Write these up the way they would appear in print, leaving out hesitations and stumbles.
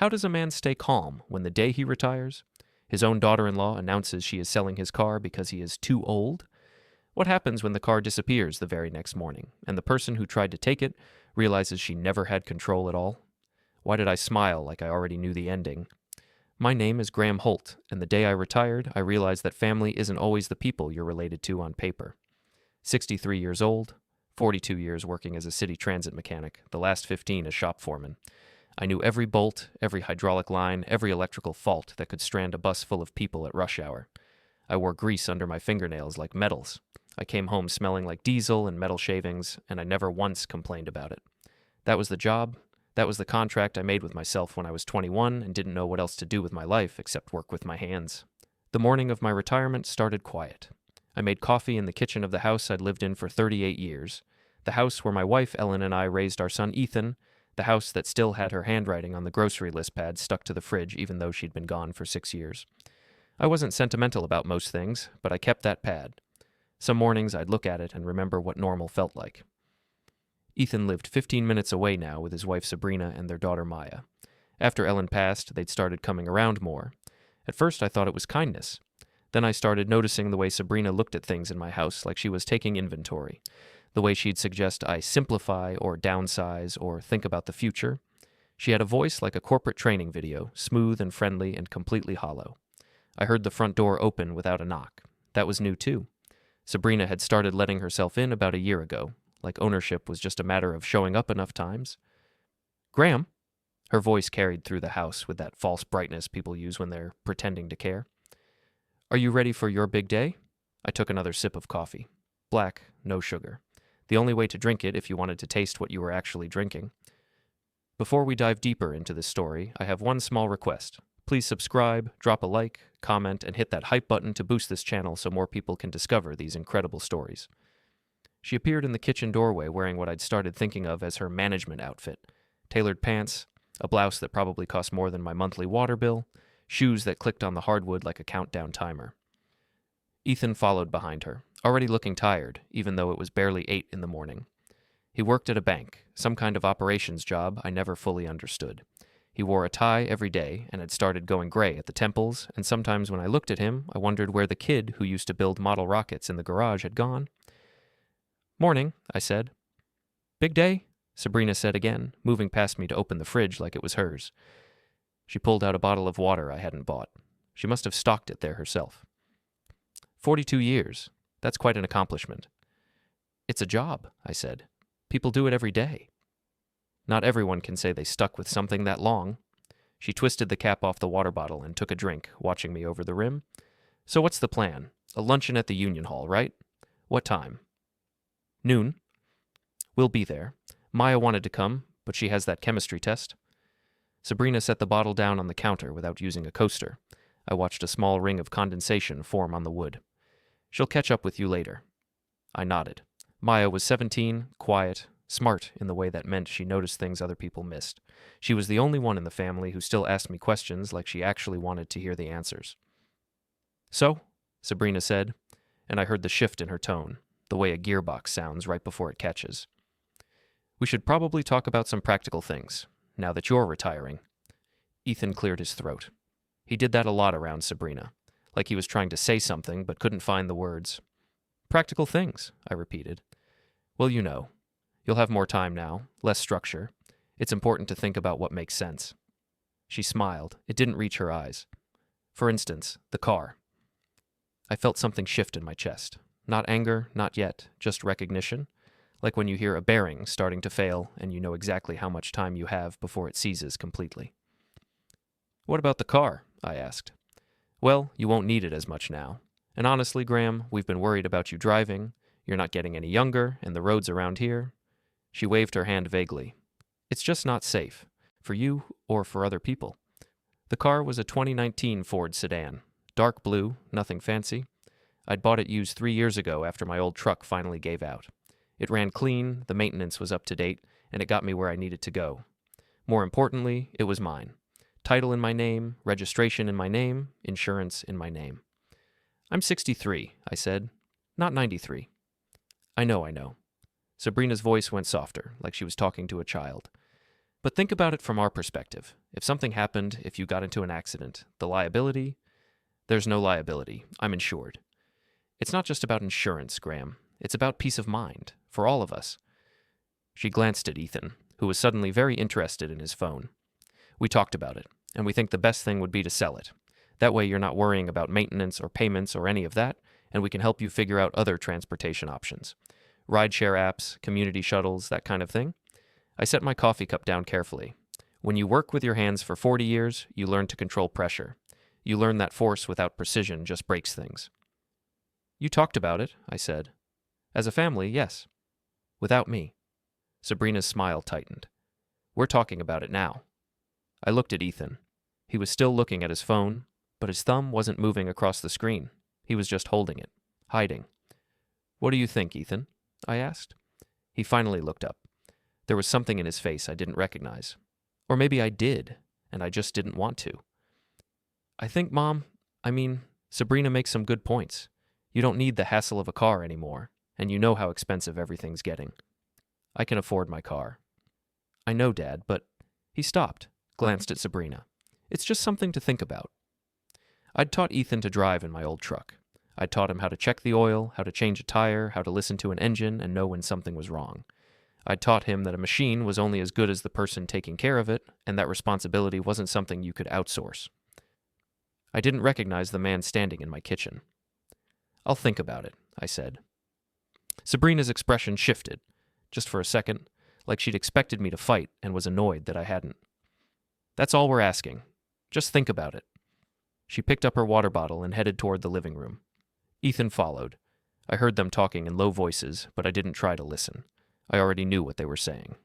How does a man stay calm when the day he retires, his own daughter-in-law announces she is selling his car because he is too old? What happens when the car disappears the very next morning, and the person who tried to take it realizes she never had control at all? Why did I smile like I already knew the ending? My name is Graham Holt, and the day I retired, I realized that family isn't always the people you're related to on paper. 63 years old, 42 years working as a city transit mechanic, the last 15 as shop foreman. I knew every bolt, every hydraulic line, every electrical fault that could strand a bus full of people at rush hour. I wore grease under my fingernails like metals. I came home smelling like diesel and metal shavings, and I never once complained about it. That was the job. That was the contract I made with myself when I was 21 and didn't know what else to do with my life except work with my hands. The morning of my retirement started quiet. I made coffee in the kitchen of the house I'd lived in for 38 years, the house where my wife Ellen and I raised our son Ethan, the house that still had her handwriting on the grocery list pad stuck to the fridge even though she'd been gone for 6 years. I wasn't sentimental about most things, but I kept that pad. Some mornings I'd look at it and remember what normal felt like. Ethan lived 15 minutes away now with his wife Sabrina and their daughter Maya. After Ellen passed, they'd started coming around more. At first I thought it was kindness. Then I started noticing the way Sabrina looked at things in my house like she was taking inventory. The way she'd suggest I simplify or downsize or think about the future. She had a voice like a corporate training video, smooth and friendly and completely hollow. I heard the front door open without a knock. That was new too. Sabrina had started letting herself in about a year ago, like ownership was just a matter of showing up enough times. "Graham?" Her voice carried through the house with that false brightness people use when they're pretending to care. "Are you ready for your big day?" I took another sip of coffee. Black, no sugar. The only way to drink it if you wanted to taste what you were actually drinking. Before we dive deeper into this story, I have one small request. Please subscribe, drop a like, comment, and hit that hype button to boost this channel so more people can discover these incredible stories. She appeared in the kitchen doorway wearing what I'd started thinking of as her management outfit. Tailored pants, a blouse that probably cost more than my monthly water bill, shoes that clicked on the hardwood like a countdown timer. Ethan followed behind her, already looking tired, even though it was barely 8 in the morning. He worked at a bank, some kind of operations job I never fully understood. He wore a tie every day and had started going gray at the temples, and sometimes when I looked at him, I wondered where the kid who used to build model rockets in the garage had gone. "Morning," I said. "Big day?" Sabrina said again, moving past me to open the fridge like it was hers. She pulled out a bottle of water I hadn't bought. She must have stocked it there herself. 42 years. That's quite an accomplishment. "It's a job," I said. "People do it every day." Not everyone can say they stuck with something that long. She twisted the cap off the water bottle and took a drink, watching me over the rim. "So what's the plan? A luncheon at the Union Hall, right? What time?" "Noon." "We'll be there. Maya wanted to come, but she has that chemistry test." Sabrina set the bottle down on the counter without using a coaster. I watched a small ring of condensation form on the wood. "She'll catch up with you later." I nodded. Maya was 17, quiet, smart in the way that meant she noticed things other people missed. She was the only one in the family who still asked me questions like she actually wanted to hear the answers. "So?" Sabrina said, and I heard the shift in her tone, the way a gearbox sounds right before it catches. "We should probably talk about some practical things, now that you're retiring." Ethan cleared his throat. He did that a lot around Sabrina, like he was trying to say something but couldn't find the words. "Practical things," I repeated. "Well, you know. You'll have more time now, less structure. It's important to think about what makes sense." She smiled. It didn't reach her eyes. "For instance, the car." I felt something shift in my chest. Not anger, not yet, just recognition. Like when you hear a bearing starting to fail and you know exactly how much time you have before it seizes completely. "What about the car?" I asked. "Well, you won't need it as much now. And honestly, Graham, we've been worried about you driving. You're not getting any younger, and the roads around here." She waved her hand vaguely. "It's just not safe. For you or for other people." The car was a 2019 Ford sedan. Dark blue, nothing fancy. I'd bought it used 3 years ago after my old truck finally gave out. It ran clean, the maintenance was up to date, and it got me where I needed to go. More importantly, it was mine. Title in my name, registration in my name, insurance in my name. "I'm 63, I said. "Not 93. I know. Sabrina's voice went softer, like she was talking to a child. But think about it from our perspective. If something happened, if you got into an accident, the liability? There's no liability. I'm insured. It's not just about insurance, Graham. It's about peace of mind, for all of us. She glanced at Ethan, who was suddenly very interested in his phone. We talked about it, and we think the best thing would be to sell it. That way you're not worrying about maintenance or payments or any of that, and we can help you figure out other transportation options. Rideshare apps, community shuttles, that kind of thing. I set my coffee cup down carefully. When you work with your hands for 40 years, you learn to control pressure. You learn that force without precision just breaks things. You talked about it, I said. As a family, yes. Without me. Sabrina's smile tightened. We're talking about it now. I looked at Ethan. He was still looking at his phone, but his thumb wasn't moving across the screen. He was just holding it, hiding. What do you think, Ethan? I asked. He finally looked up. There was something in his face I didn't recognize. Or maybe I did, and I just didn't want to. I think, Sabrina makes some good points. You don't need the hassle of a car anymore, and you know how expensive everything's getting. I can afford my car. I know, Dad, but... He stopped, glanced at Sabrina. It's just something to think about. I'd taught Ethan to drive in my old truck. I'd taught him how to check the oil, how to change a tire, how to listen to an engine and know when something was wrong. I'd taught him that a machine was only as good as the person taking care of it, and that responsibility wasn't something you could outsource. I didn't recognize the man standing in my kitchen. I'll think about it, I said. Sabrina's expression shifted, just for a second, like she'd expected me to fight and was annoyed that I hadn't. That's all we're asking. Just think about it. She picked up her water bottle and headed toward the living room. Ethan followed. I heard them talking in low voices, but I didn't try to listen. I already knew what they were saying.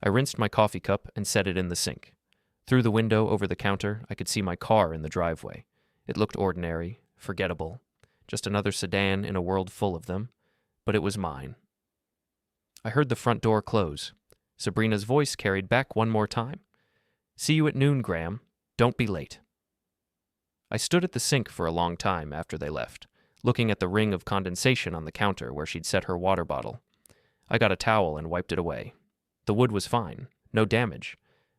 I rinsed my coffee cup and set it in the sink. Through the window over the counter, I could see my car in the driveway. It looked ordinary, forgettable, just another sedan in a world full of them, but it was mine. I heard the front door close. Sabrina's voice carried back one more time. See you at noon, Graham. Don't be late. I stood at the sink for a long time after they left, looking at the ring of condensation on the counter where she'd set her water bottle. I got a towel and wiped it away. The wood was fine, no damage,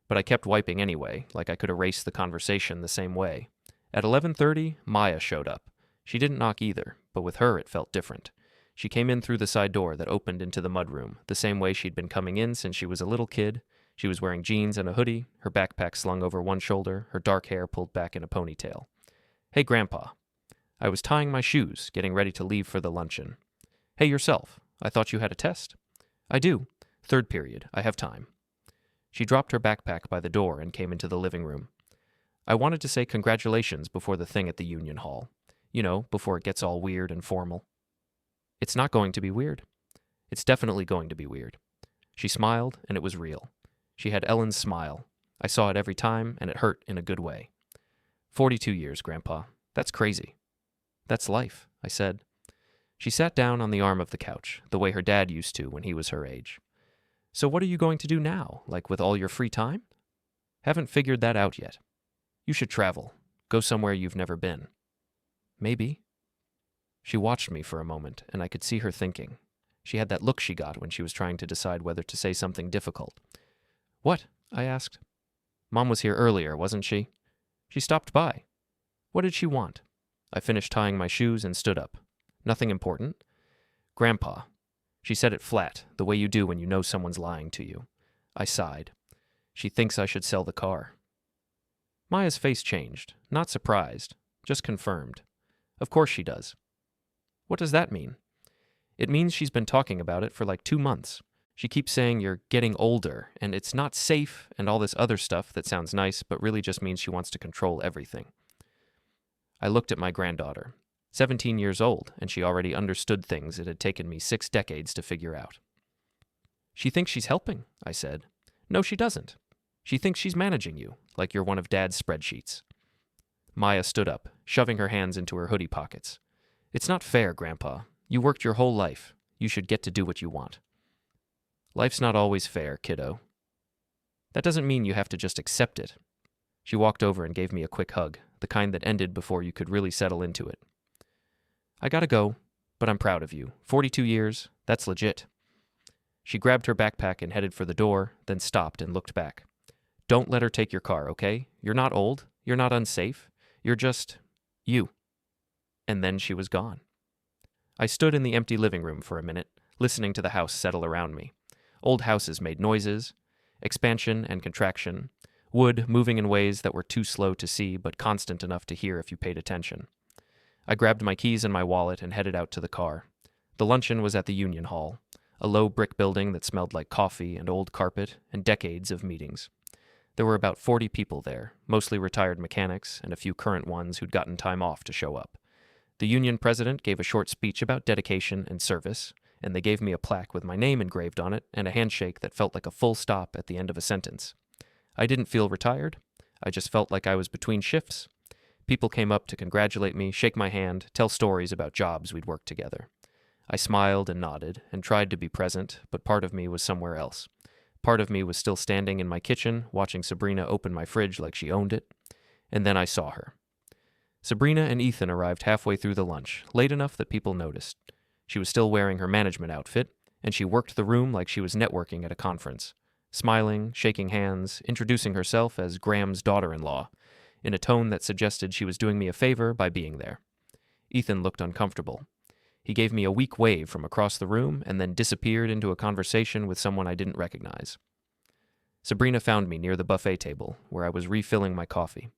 but I kept wiping anyway, like I could erase the conversation the same way. At 11:30, Maya showed up. She didn't knock either, but with her it felt different. She came in through the side door that opened into the mudroom, the same way she'd been coming in since she was a little kid. She was wearing jeans and a hoodie, her backpack slung over one shoulder, her dark hair pulled back in a ponytail. Hey, Grandpa. I was tying my shoes, getting ready to leave for the luncheon. Hey, yourself. I thought you had a test. I do. Third period. I have time. She dropped her backpack by the door and came into the living room. I wanted to say congratulations before the thing at the Union Hall. You know, before it gets all weird and formal. It's not going to be weird. It's definitely going to be weird. She smiled, and it was real. She had Ellen's smile. I saw it every time, and it hurt in a good way. 42 years, Grandpa. That's crazy. That's life, I said. She sat down on the arm of the couch, the way her dad used to when he was her age. So what are you going to do now, like with all your free time? Haven't figured that out yet. You should travel. Go somewhere you've never been. Maybe. She watched me for a moment, and I could see her thinking. She had that look she got when she was trying to decide whether to say something difficult. What? I asked. Mom was here earlier, wasn't she? She stopped by. What did she want? I finished tying my shoes and stood up. Nothing important. Grandpa. She said it flat, the way you do when you know someone's lying to you. I sighed. She thinks I should sell the car. Maya's face changed, not surprised, just confirmed. Of course she does. What does that mean? It means she's been talking about it for like 2 months. She keeps saying you're getting older, and it's not safe, and all this other stuff that sounds nice, but really just means she wants to control everything. I looked at my granddaughter, 17 years old, and she already understood things it had taken me 6 decades to figure out. She thinks she's helping, I said. No, she doesn't. She thinks she's managing you, like you're one of Dad's spreadsheets. Maya stood up, shoving her hands into her hoodie pockets. It's not fair, Grandpa. You worked your whole life. You should get to do what you want. Life's not always fair, kiddo. That doesn't mean you have to just accept it. She walked over and gave me a quick hug, the kind that ended before you could really settle into it. I gotta go, but I'm proud of you. 42 years, that's legit. She grabbed her backpack and headed for the door, then stopped and looked back. "Don't let her take your car, okay? You're not old. You're not unsafe. You're just you." And then she was gone. I stood in the empty living room for a minute, listening to the house settle around me. Old houses made noises, expansion and contraction, wood moving in ways that were too slow to see but constant enough to hear if you paid attention. I grabbed my keys and my wallet and headed out to the car. The luncheon was at the Union Hall, a low brick building that smelled like coffee and old carpet and decades of meetings. There were about 40 people there, mostly retired mechanics and a few current ones who'd gotten time off to show up. The union president gave a short speech about dedication and service, and they gave me a plaque with my name engraved on it and a handshake that felt like a full stop at the end of a sentence. I didn't feel retired. I just felt like I was between shifts. People came up to congratulate me, shake my hand, tell stories about jobs we'd worked together. I smiled and nodded and tried to be present, but part of me was somewhere else. Part of me was still standing in my kitchen, watching Sabrina open my fridge like she owned it. And then I saw her. Sabrina and Ethan arrived halfway through the lunch, late enough that people noticed. She was still wearing her management outfit, and she worked the room like she was networking at a conference, smiling, shaking hands, introducing herself as Graham's daughter-in-law, in a tone that suggested she was doing me a favor by being there. Ethan looked uncomfortable. He gave me a weak wave from across the room and then disappeared into a conversation with someone I didn't recognize. Sabrina found me near the buffet table, where I was refilling my coffee.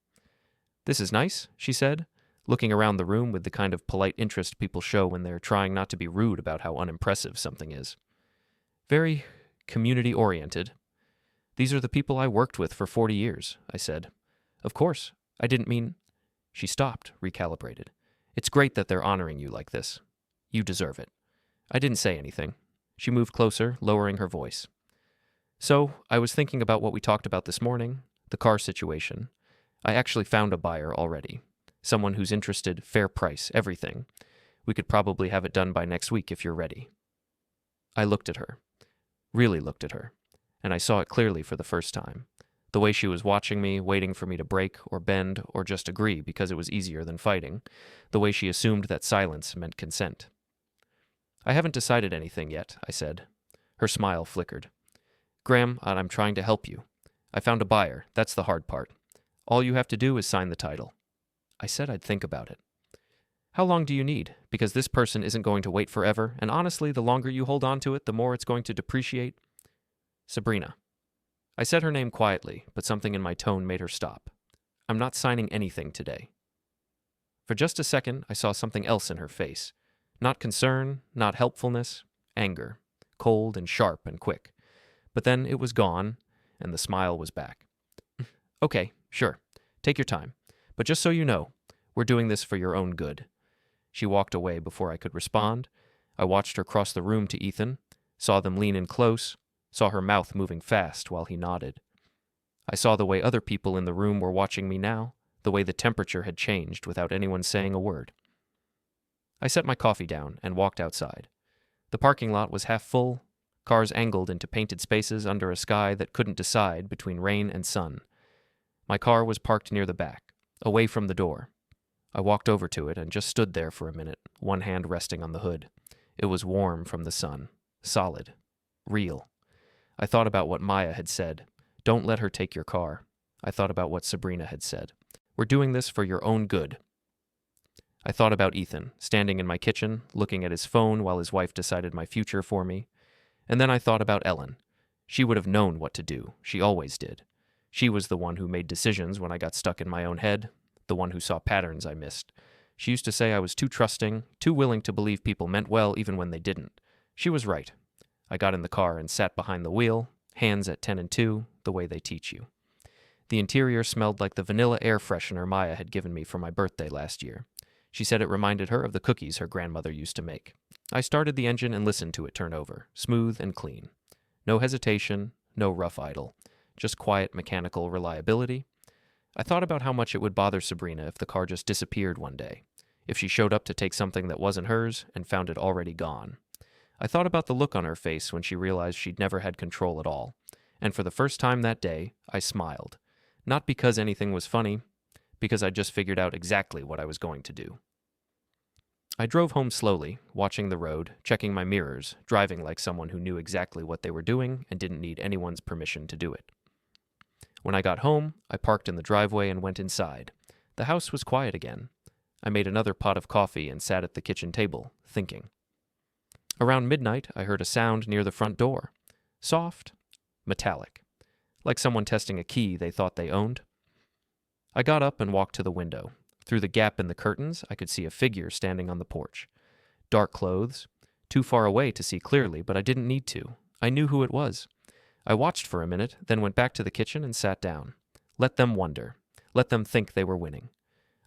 "This is nice," she said, looking around the room with the kind of polite interest people show when they're trying not to be rude about how unimpressive something is. "Very community-oriented. These are the people I worked with for 40 years, I said. "Of course. I didn't mean—" She stopped, recalibrated. "It's great that they're honoring you like this. You deserve it." I didn't say anything. She moved closer, lowering her voice. "So, I was thinking about what we talked about this morning, the car situation. I actually found a buyer already. Someone who's interested, fair price, everything. We could probably have it done by next week if you're ready." I looked at her. Really looked at her. And I saw it clearly for the first time. The way she was watching me, waiting for me to break or bend or just agree because it was easier than fighting. The way she assumed that silence meant consent. "I haven't decided anything yet," I said. Her smile flickered. "Graham, I'm trying to help you. I found a buyer. That's the hard part. All you have to do is sign the title." I said I'd think about it. "How long do you need? Because this person isn't going to wait forever, and honestly, the longer you hold on to it, the more it's going to depreciate." "Sabrina." I said her name quietly, but something in my tone made her stop. "I'm not signing anything today." For just a second, I saw something else in her face. Not concern, not helpfulness, anger, cold and sharp and quick. But then it was gone, and the smile was back. "Okay, sure. Take your time. But just so you know, we're doing this for your own good." She walked away before I could respond. I watched her cross the room to Ethan, saw them lean in close, saw her mouth moving fast while he nodded. I saw the way other people in the room were watching me now, the way the temperature had changed without anyone saying a word. I set my coffee down and walked outside. The parking lot was half full, cars angled into painted spaces under a sky that couldn't decide between rain and sun. My car was parked near the back, away from the door. I walked over to it and just stood there for a minute, one hand resting on the hood. It was warm from the sun, solid, real. I thought about what Maya had said. "Don't let her take your car." I thought about what Sabrina had said. "We're doing this for your own good." I thought about Ethan, standing in my kitchen, looking at his phone while his wife decided my future for me. And then I thought about Ellen. She would have known what to do. She always did. She was the one who made decisions when I got stuck in my own head, the one who saw patterns I missed. She used to say I was too trusting, too willing to believe people meant well even when they didn't. She was right. I got in the car and sat behind the wheel, hands at 10 and 2, the way they teach you. The interior smelled like the vanilla air freshener Maya had given me for my birthday last year. She said it reminded her of the cookies her grandmother used to make. I started the engine and listened to it turn over, smooth and clean. No hesitation, no rough idle, just quiet mechanical reliability. I thought about how much it would bother Sabrina if the car just disappeared one day, if she showed up to take something that wasn't hers and found it already gone. I thought about the look on her face when she realized she'd never had control at all, and for the first time that day, I smiled. Not because anything was funny, because I just figured out exactly what I was going to do. I drove home slowly, watching the road, checking my mirrors, driving like someone who knew exactly what they were doing and didn't need anyone's permission to do it. When I got home, I parked in the driveway and went inside. The house was quiet again. I made another pot of coffee and sat at the kitchen table, thinking. Around midnight, I heard a sound near the front door. Soft, metallic, like someone testing a key they thought they owned. I got up and walked to the window. Through the gap in the curtains, I could see a figure standing on the porch. Dark clothes, too far away to see clearly, but I didn't need to. I knew who it was. I watched for a minute, then went back to the kitchen and sat down. Let them wonder. Let them think they were winning.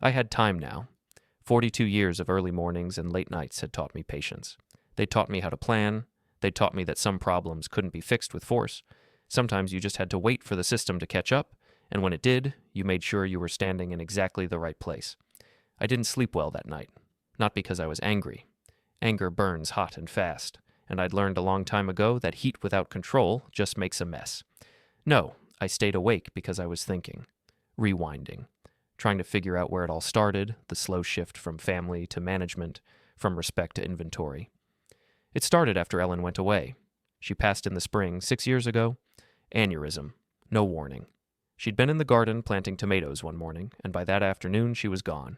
I had time now. 42 years of early mornings and late nights had taught me patience. They taught me how to plan. They taught me that some problems couldn't be fixed with force. Sometimes you just had to wait for the system to catch up, and when it did, you made sure you were standing in exactly the right place. I didn't sleep well that night, not because I was angry. Anger burns hot and fast, and I'd learned a long time ago that heat without control just makes a mess. No, I stayed awake because I was thinking, rewinding, trying to figure out where it all started, the slow shift from family to management, from respect to inventory. It started after Ellen went away. She passed in the spring 6 years ago. Aneurysm. No warning. She'd been in the garden planting tomatoes one morning, and by that afternoon she was gone.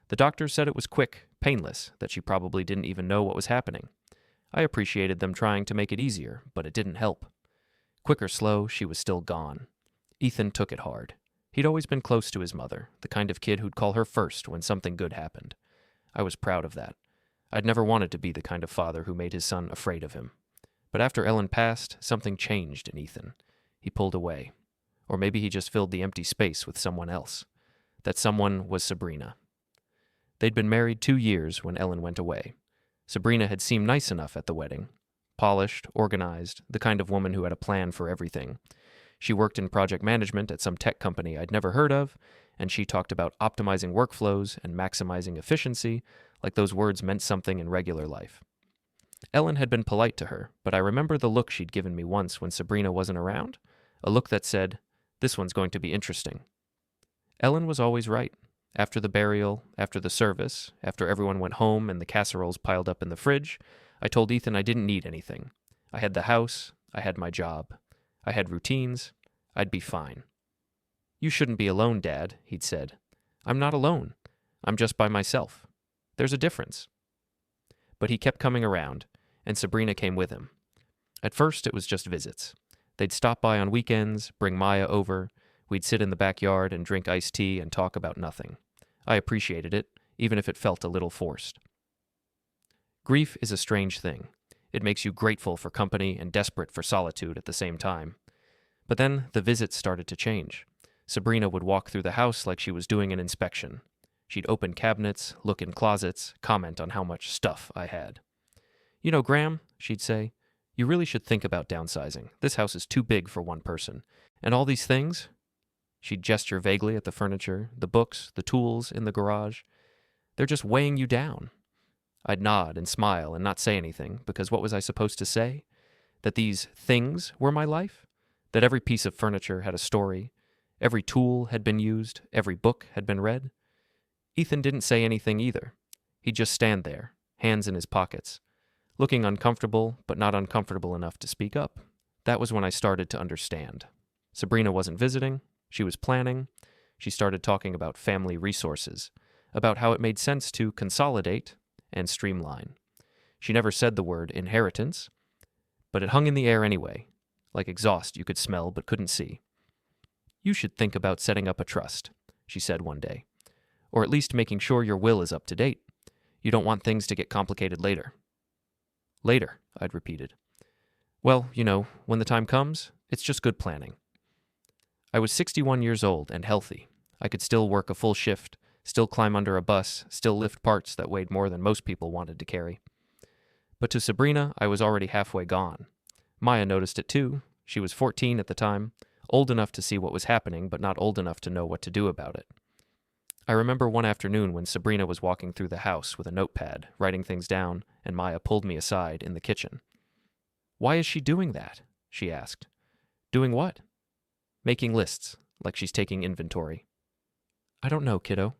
The doctor said it was quick, painless, that she probably didn't even know what was happening. I appreciated them trying to make it easier, but it didn't help. Quick or slow, she was still gone. Ethan took it hard. He'd always been close to his mother, the kind of kid who'd call her first when something good happened. I was proud of that. I'd never wanted to be the kind of father who made his son afraid of him. But after Ellen passed, something changed in Ethan. He pulled away. Or maybe he just filled the empty space with someone else. That someone was Sabrina. They'd been married 2 years when Ellen went away. Sabrina had seemed nice enough at the wedding. Polished, organized, the kind of woman who had a plan for everything. She worked in project management at some tech company I'd never heard of, and she talked about optimizing workflows and maximizing efficiency like those words meant something in regular life. Ellen had been polite to her, but I remember the look she'd given me once when Sabrina wasn't around, a look that said, "This one's going to be interesting." Ellen was always right. After the burial, after the service, after everyone went home and the casseroles piled up in the fridge, I told Ethan I didn't need anything. I had the house, I had my job, I had routines, I'd be fine. "You shouldn't be alone, Dad," he'd said. "I'm not alone. I'm just by myself. There's a difference." But he kept coming around, and Sabrina came with him. At first, it was just visits. They'd stop by on weekends, bring Maya over. We'd sit in the backyard and drink iced tea and talk about nothing. I appreciated it, even if it felt a little forced. Grief is a strange thing. It makes you grateful for company and desperate for solitude at the same time. But then the visits started to change. Sabrina would walk through the house like she was doing an inspection. She'd open cabinets, look in closets, comment on how much stuff I had. "You know, Graham," she'd say, "you really should think about downsizing. This house is too big for one person. And all these things," she'd gesture vaguely at the furniture, the books, the tools in the garage, "they're just weighing you down." I'd nod and smile and not say anything, because what was I supposed to say? That these things were my life? That every piece of furniture had a story? Every tool had been used? Every book had been read? Ethan didn't say anything either. He'd just stand there, hands in his pockets, looking uncomfortable, but not uncomfortable enough to speak up. That was when I started to understand. Sabrina wasn't visiting. She was planning. She started talking about family resources, about how it made sense to consolidate and streamline. She never said the word inheritance, but it hung in the air anyway, like exhaust you could smell but couldn't see. "You should think about setting up a trust," she said one day, "or at least making sure your will is up to date. You don't want things to get complicated later." "Later," I'd repeated. "Well, you know, when the time comes, it's just good planning." I was 61 years old and healthy. I could still work a full shift, still climb under a bus, still lift parts that weighed more than most people wanted to carry. But to Sabrina, I was already halfway gone. Maya noticed it too. She was 14 at the time, old enough to see what was happening, but not old enough to know what to do about it. I remember one afternoon when Sabrina was walking through the house with a notepad, writing things down, and Maya pulled me aside in the kitchen. "Why is she doing that?" she asked. "Doing what?" "Making lists, like she's taking inventory." "I don't know, kiddo."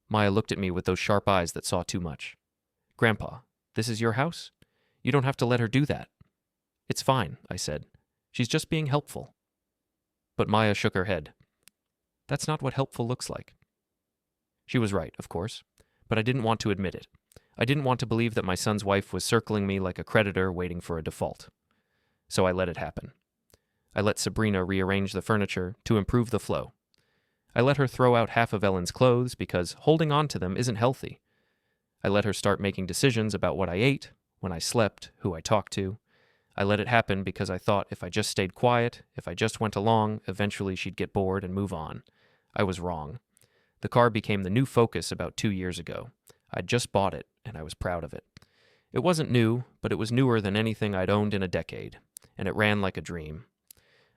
Maya looked at me with those sharp eyes that saw too much. Grandpa, this is your house? You don't have to let her do that. It's fine, I said. She's just being helpful. But Maya shook her head. That's not what helpful looks like. She was right, of course, but I didn't want to admit it. I didn't want to believe that my son's wife was circling me like a creditor waiting for a default. So I let it happen. I let Sabrina rearrange the furniture to improve the flow. I let her throw out half of Ellen's clothes because holding on to them isn't healthy. I let her start making decisions about what I ate, when I slept, who I talked to. I let it happen because I thought if I just stayed quiet, if I just went along, eventually she'd get bored and move on. I was wrong. The car became the new focus about 2 years ago. I'd just bought it, and I was proud of it. It wasn't new, but it was newer than anything I'd owned in a decade, and it ran like a dream.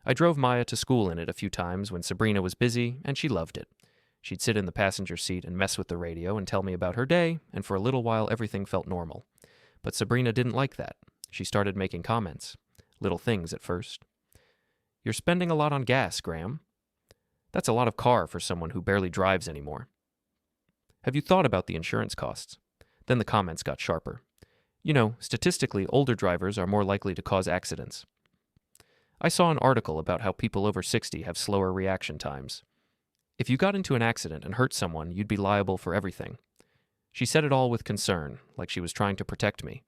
I drove Maya to school in it a few times when Sabrina was busy, and she loved it. She'd sit in the passenger seat and mess with the radio and tell me about her day, and for a little while everything felt normal. But Sabrina didn't like that. She started making comments. Little things at first. You're spending a lot on gas, Graham. That's a lot of car for someone who barely drives anymore. Have you thought about the insurance costs? Then the comments got sharper. You know, statistically, older drivers are more likely to cause accidents. I saw an article about how people over 60 have slower reaction times. If you got into an accident and hurt someone, you'd be liable for everything. She said it all with concern, like she was trying to protect me,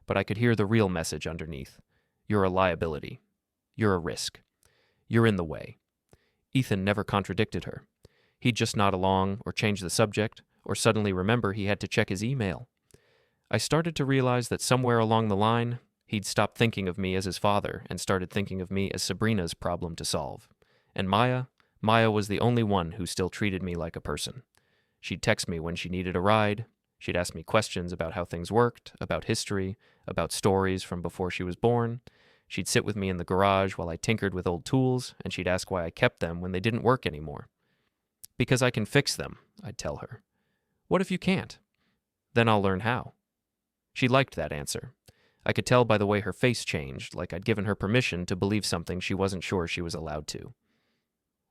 but I could hear the real message underneath. You're a liability. You're a risk. You're in the way. Ethan never contradicted her. He'd just nod along, or change the subject, or suddenly remember he had to check his email. I started to realize that somewhere along the line, he'd stopped thinking of me as his father and started thinking of me as Sabrina's problem to solve. And Maya was the only one who still treated me like a person. She'd text me when she needed a ride. She'd ask me questions about how things worked, about history, about stories from before she was born. She'd sit with me in the garage while I tinkered with old tools, and she'd ask why I kept them when they didn't work anymore. Because I can fix them, I'd tell her. What if you can't? Then I'll learn how. She liked that answer. I could tell by the way her face changed, like I'd given her permission to believe something she wasn't sure she was allowed to.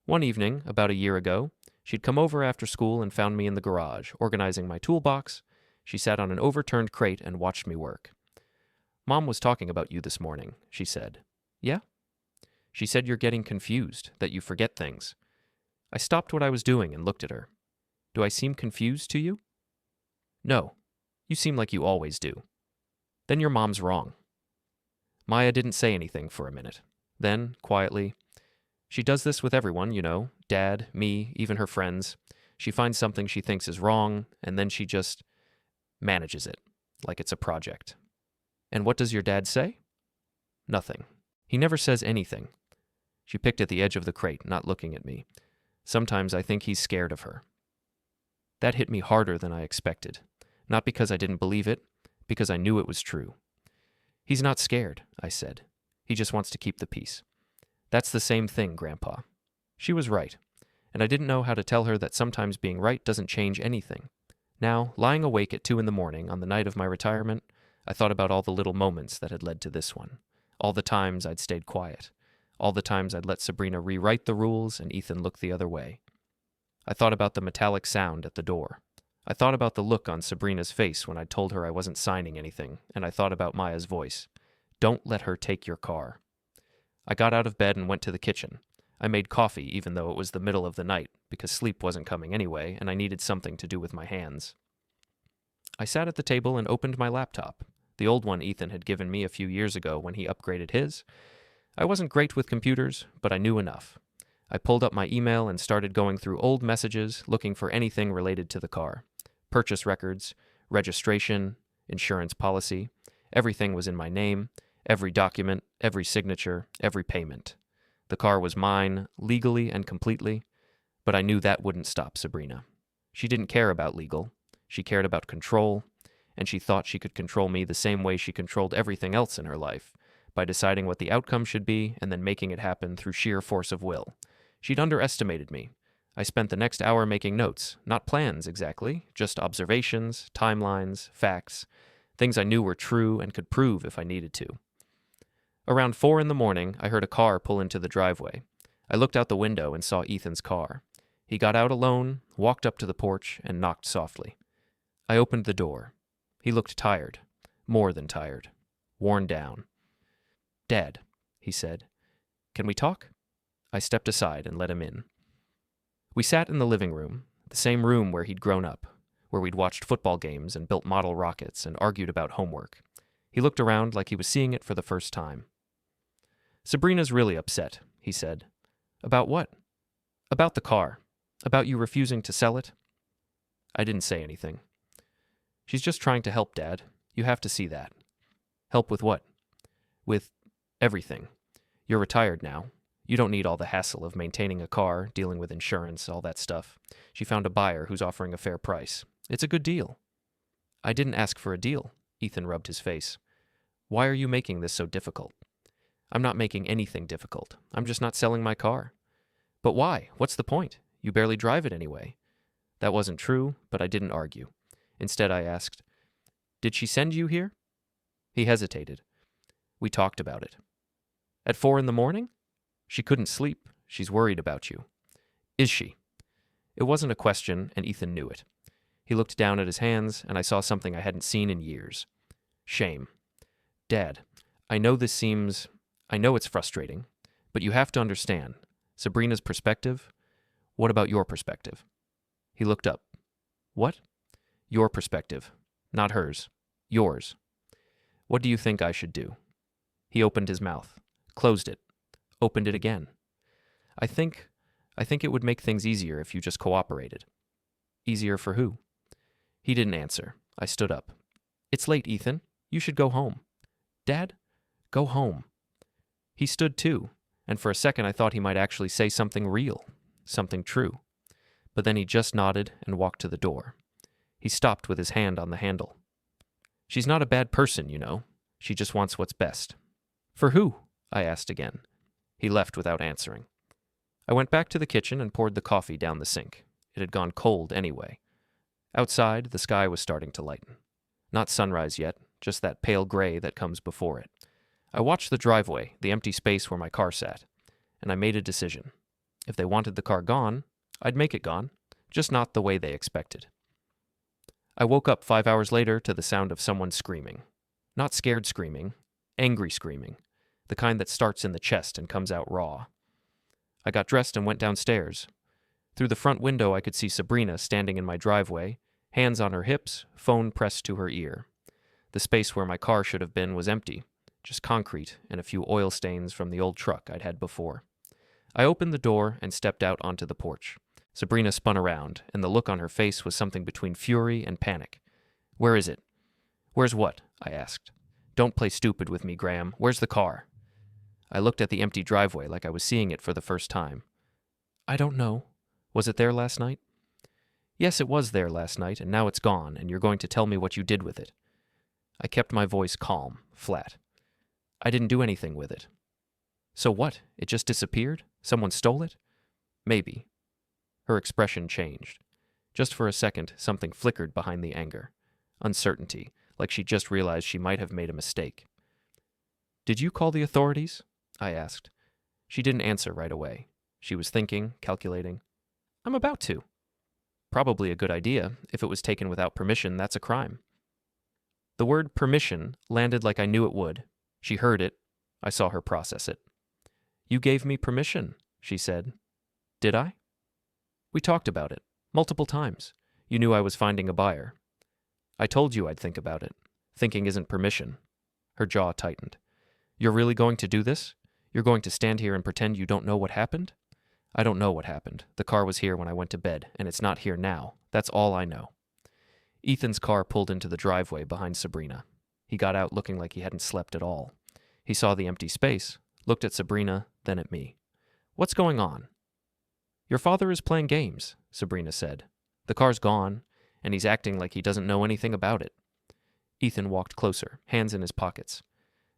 One evening, about a year ago, she'd come over after school and found me in the garage, organizing my toolbox. She sat on an overturned crate and watched me work. Mom was talking about you this morning, she said. Yeah? She said you're getting confused, that you forget things. I stopped what I was doing and looked at her. Do I seem confused to you? No. You seem like you always do. Then your mom's wrong. Maya didn't say anything for a minute. Then, quietly, she does this with everyone, you know, Dad, me, even her friends. She finds something she thinks is wrong, and then she just manages it, like it's a project. And what does your dad say? Nothing. He never says anything. She picked at the edge of the crate, not looking at me. Sometimes I think he's scared of her. That hit me harder than I expected. Not because I didn't believe it, because I knew it was true. He's not scared, I said. He just wants to keep the peace. That's the same thing, Grandpa. She was right, and I didn't know how to tell her that sometimes being right doesn't change anything. Now, lying awake at 2 a.m. on the night of my retirement, I thought about all the little moments that had led to this one. All the times I'd stayed quiet. All the times I'd let Sabrina rewrite the rules and Ethan look the other way. I thought about the metallic sound at the door. I thought about the look on Sabrina's face when I told her I wasn't signing anything, and I thought about Maya's voice. Don't let her take your car. I got out of bed and went to the kitchen. I made coffee even though it was the middle of the night, because sleep wasn't coming anyway, and I needed something to do with my hands. I sat at the table and opened my laptop, the old one Ethan had given me a few years ago when he upgraded his. I wasn't great with computers, but I knew enough. I pulled up my email and started going through old messages, looking for anything related to the car. Purchase records, registration, insurance policy. Everything was in my name, every document, every signature, every payment. The car was mine, legally and completely, but I knew that wouldn't stop Sabrina. She didn't care about legal. She cared about control, and she thought she could control me the same way she controlled everything else in her life, by deciding what the outcome should be and then making it happen through sheer force of will. She'd underestimated me. I spent the next hour making notes, not plans exactly, just observations, timelines, facts, things I knew were true and could prove if I needed to. Around 4 a.m, I heard a car pull into the driveway. I looked out the window and saw Ethan's car. He got out alone, walked up to the porch, and knocked softly. I opened the door. He looked tired, more than tired, worn down. "Dad," he said, "can we talk?" I stepped aside and let him in. We sat in the living room, the same room where he'd grown up, where we'd watched football games and built model rockets and argued about homework. He looked around like he was seeing it for the first time. "Sabrina's really upset," he said. "About what?" "About the car. About you refusing to sell it." I didn't say anything. "She's just trying to help, Dad. You have to see that." "Help with what?" "With everything. You're retired now. You don't need all the hassle of maintaining a car, dealing with insurance, all that stuff. She found a buyer who's offering a fair price. It's a good deal." "I didn't ask for a deal." Ethan rubbed his face. "Why are you making this so difficult?" "I'm not making anything difficult. I'm just not selling my car." "But why? What's the point? You barely drive it anyway." That wasn't true, but I didn't argue. Instead, I asked, "Did she send you here?" He hesitated. "We talked about it." "At 4 a.m? She couldn't sleep. She's worried about you." "Is she?" It wasn't a question, and Ethan knew it. He looked down at his hands, and I saw something I hadn't seen in years. Shame. "Dad, I know it's frustrating, but you have to understand. Sabrina's perspective. What about your perspective?" He looked up. "What?" "Your perspective. Not hers. Yours. What do you think I should do?" He opened his mouth, closed it, opened it again. I think it would make things easier if you just cooperated." "Easier for who?" He didn't answer. I stood up. "It's late, Ethan. You should go home." "Dad, go home." He stood too, and for a second I thought he might actually say something real, something true. But then he just nodded and walked to the door. He stopped with his hand on the handle. "She's not a bad person, you know. She just wants what's best." "For who?" I asked again. He left without answering. I went back to the kitchen and poured the coffee down the sink. It had gone cold anyway. Outside, the sky was starting to lighten. Not sunrise yet, just that pale gray that comes before it. I watched the driveway, the empty space where my car sat, and I made a decision. If they wanted the car gone, I'd make it gone, just not the way they expected. I woke up 5 hours later to the sound of someone screaming. Not scared screaming, angry screaming, the kind that starts in the chest and comes out raw. I got dressed and went downstairs. Through the front window I could see Sabrina standing in my driveway, hands on her hips, phone pressed to her ear. The space where my car should have been was empty, just concrete and a few oil stains from the old truck I'd had before. I opened the door and stepped out onto the porch. Sabrina spun around, and the look on her face was something between fury and panic. "Where is it?" "Where's what?" I asked. "Don't play stupid with me, Graham. Where's the car?" I looked at the empty driveway like I was seeing it for the first time. "I don't know. Was it there last night?" "Yes, it was there last night, and now it's gone, and you're going to tell me what you did with it." I kept my voice calm, flat. "I didn't do anything with it." "So what? It just disappeared? Someone stole it?" "Maybe." Her expression changed. Just for a second, something flickered behind the anger. Uncertainty, like she just realized she might have made a mistake. "Did you call the authorities?" I asked. She didn't answer right away. She was thinking, calculating. "I'm about to." "Probably a good idea. If it was taken without permission, that's a crime." The word permission landed like I knew it would. She heard it. I saw her process it. "You gave me permission," she said. "Did I?" "We talked about it. Multiple times. You knew I was finding a buyer." "I told you I'd think about it. Thinking isn't permission." Her jaw tightened. "You're really going to do this? You're going to stand here and pretend you don't know what happened?" "I don't know what happened. The car was here when I went to bed, and it's not here now. That's all I know." Ethan's car pulled into the driveway behind Sabrina. He got out looking like he hadn't slept at all. He saw the empty space, looked at Sabrina, then at me. "What's going on?" "Your father is playing games," Sabrina said. "The car's gone, and he's acting like he doesn't know anything about it." Ethan walked closer, hands in his pockets.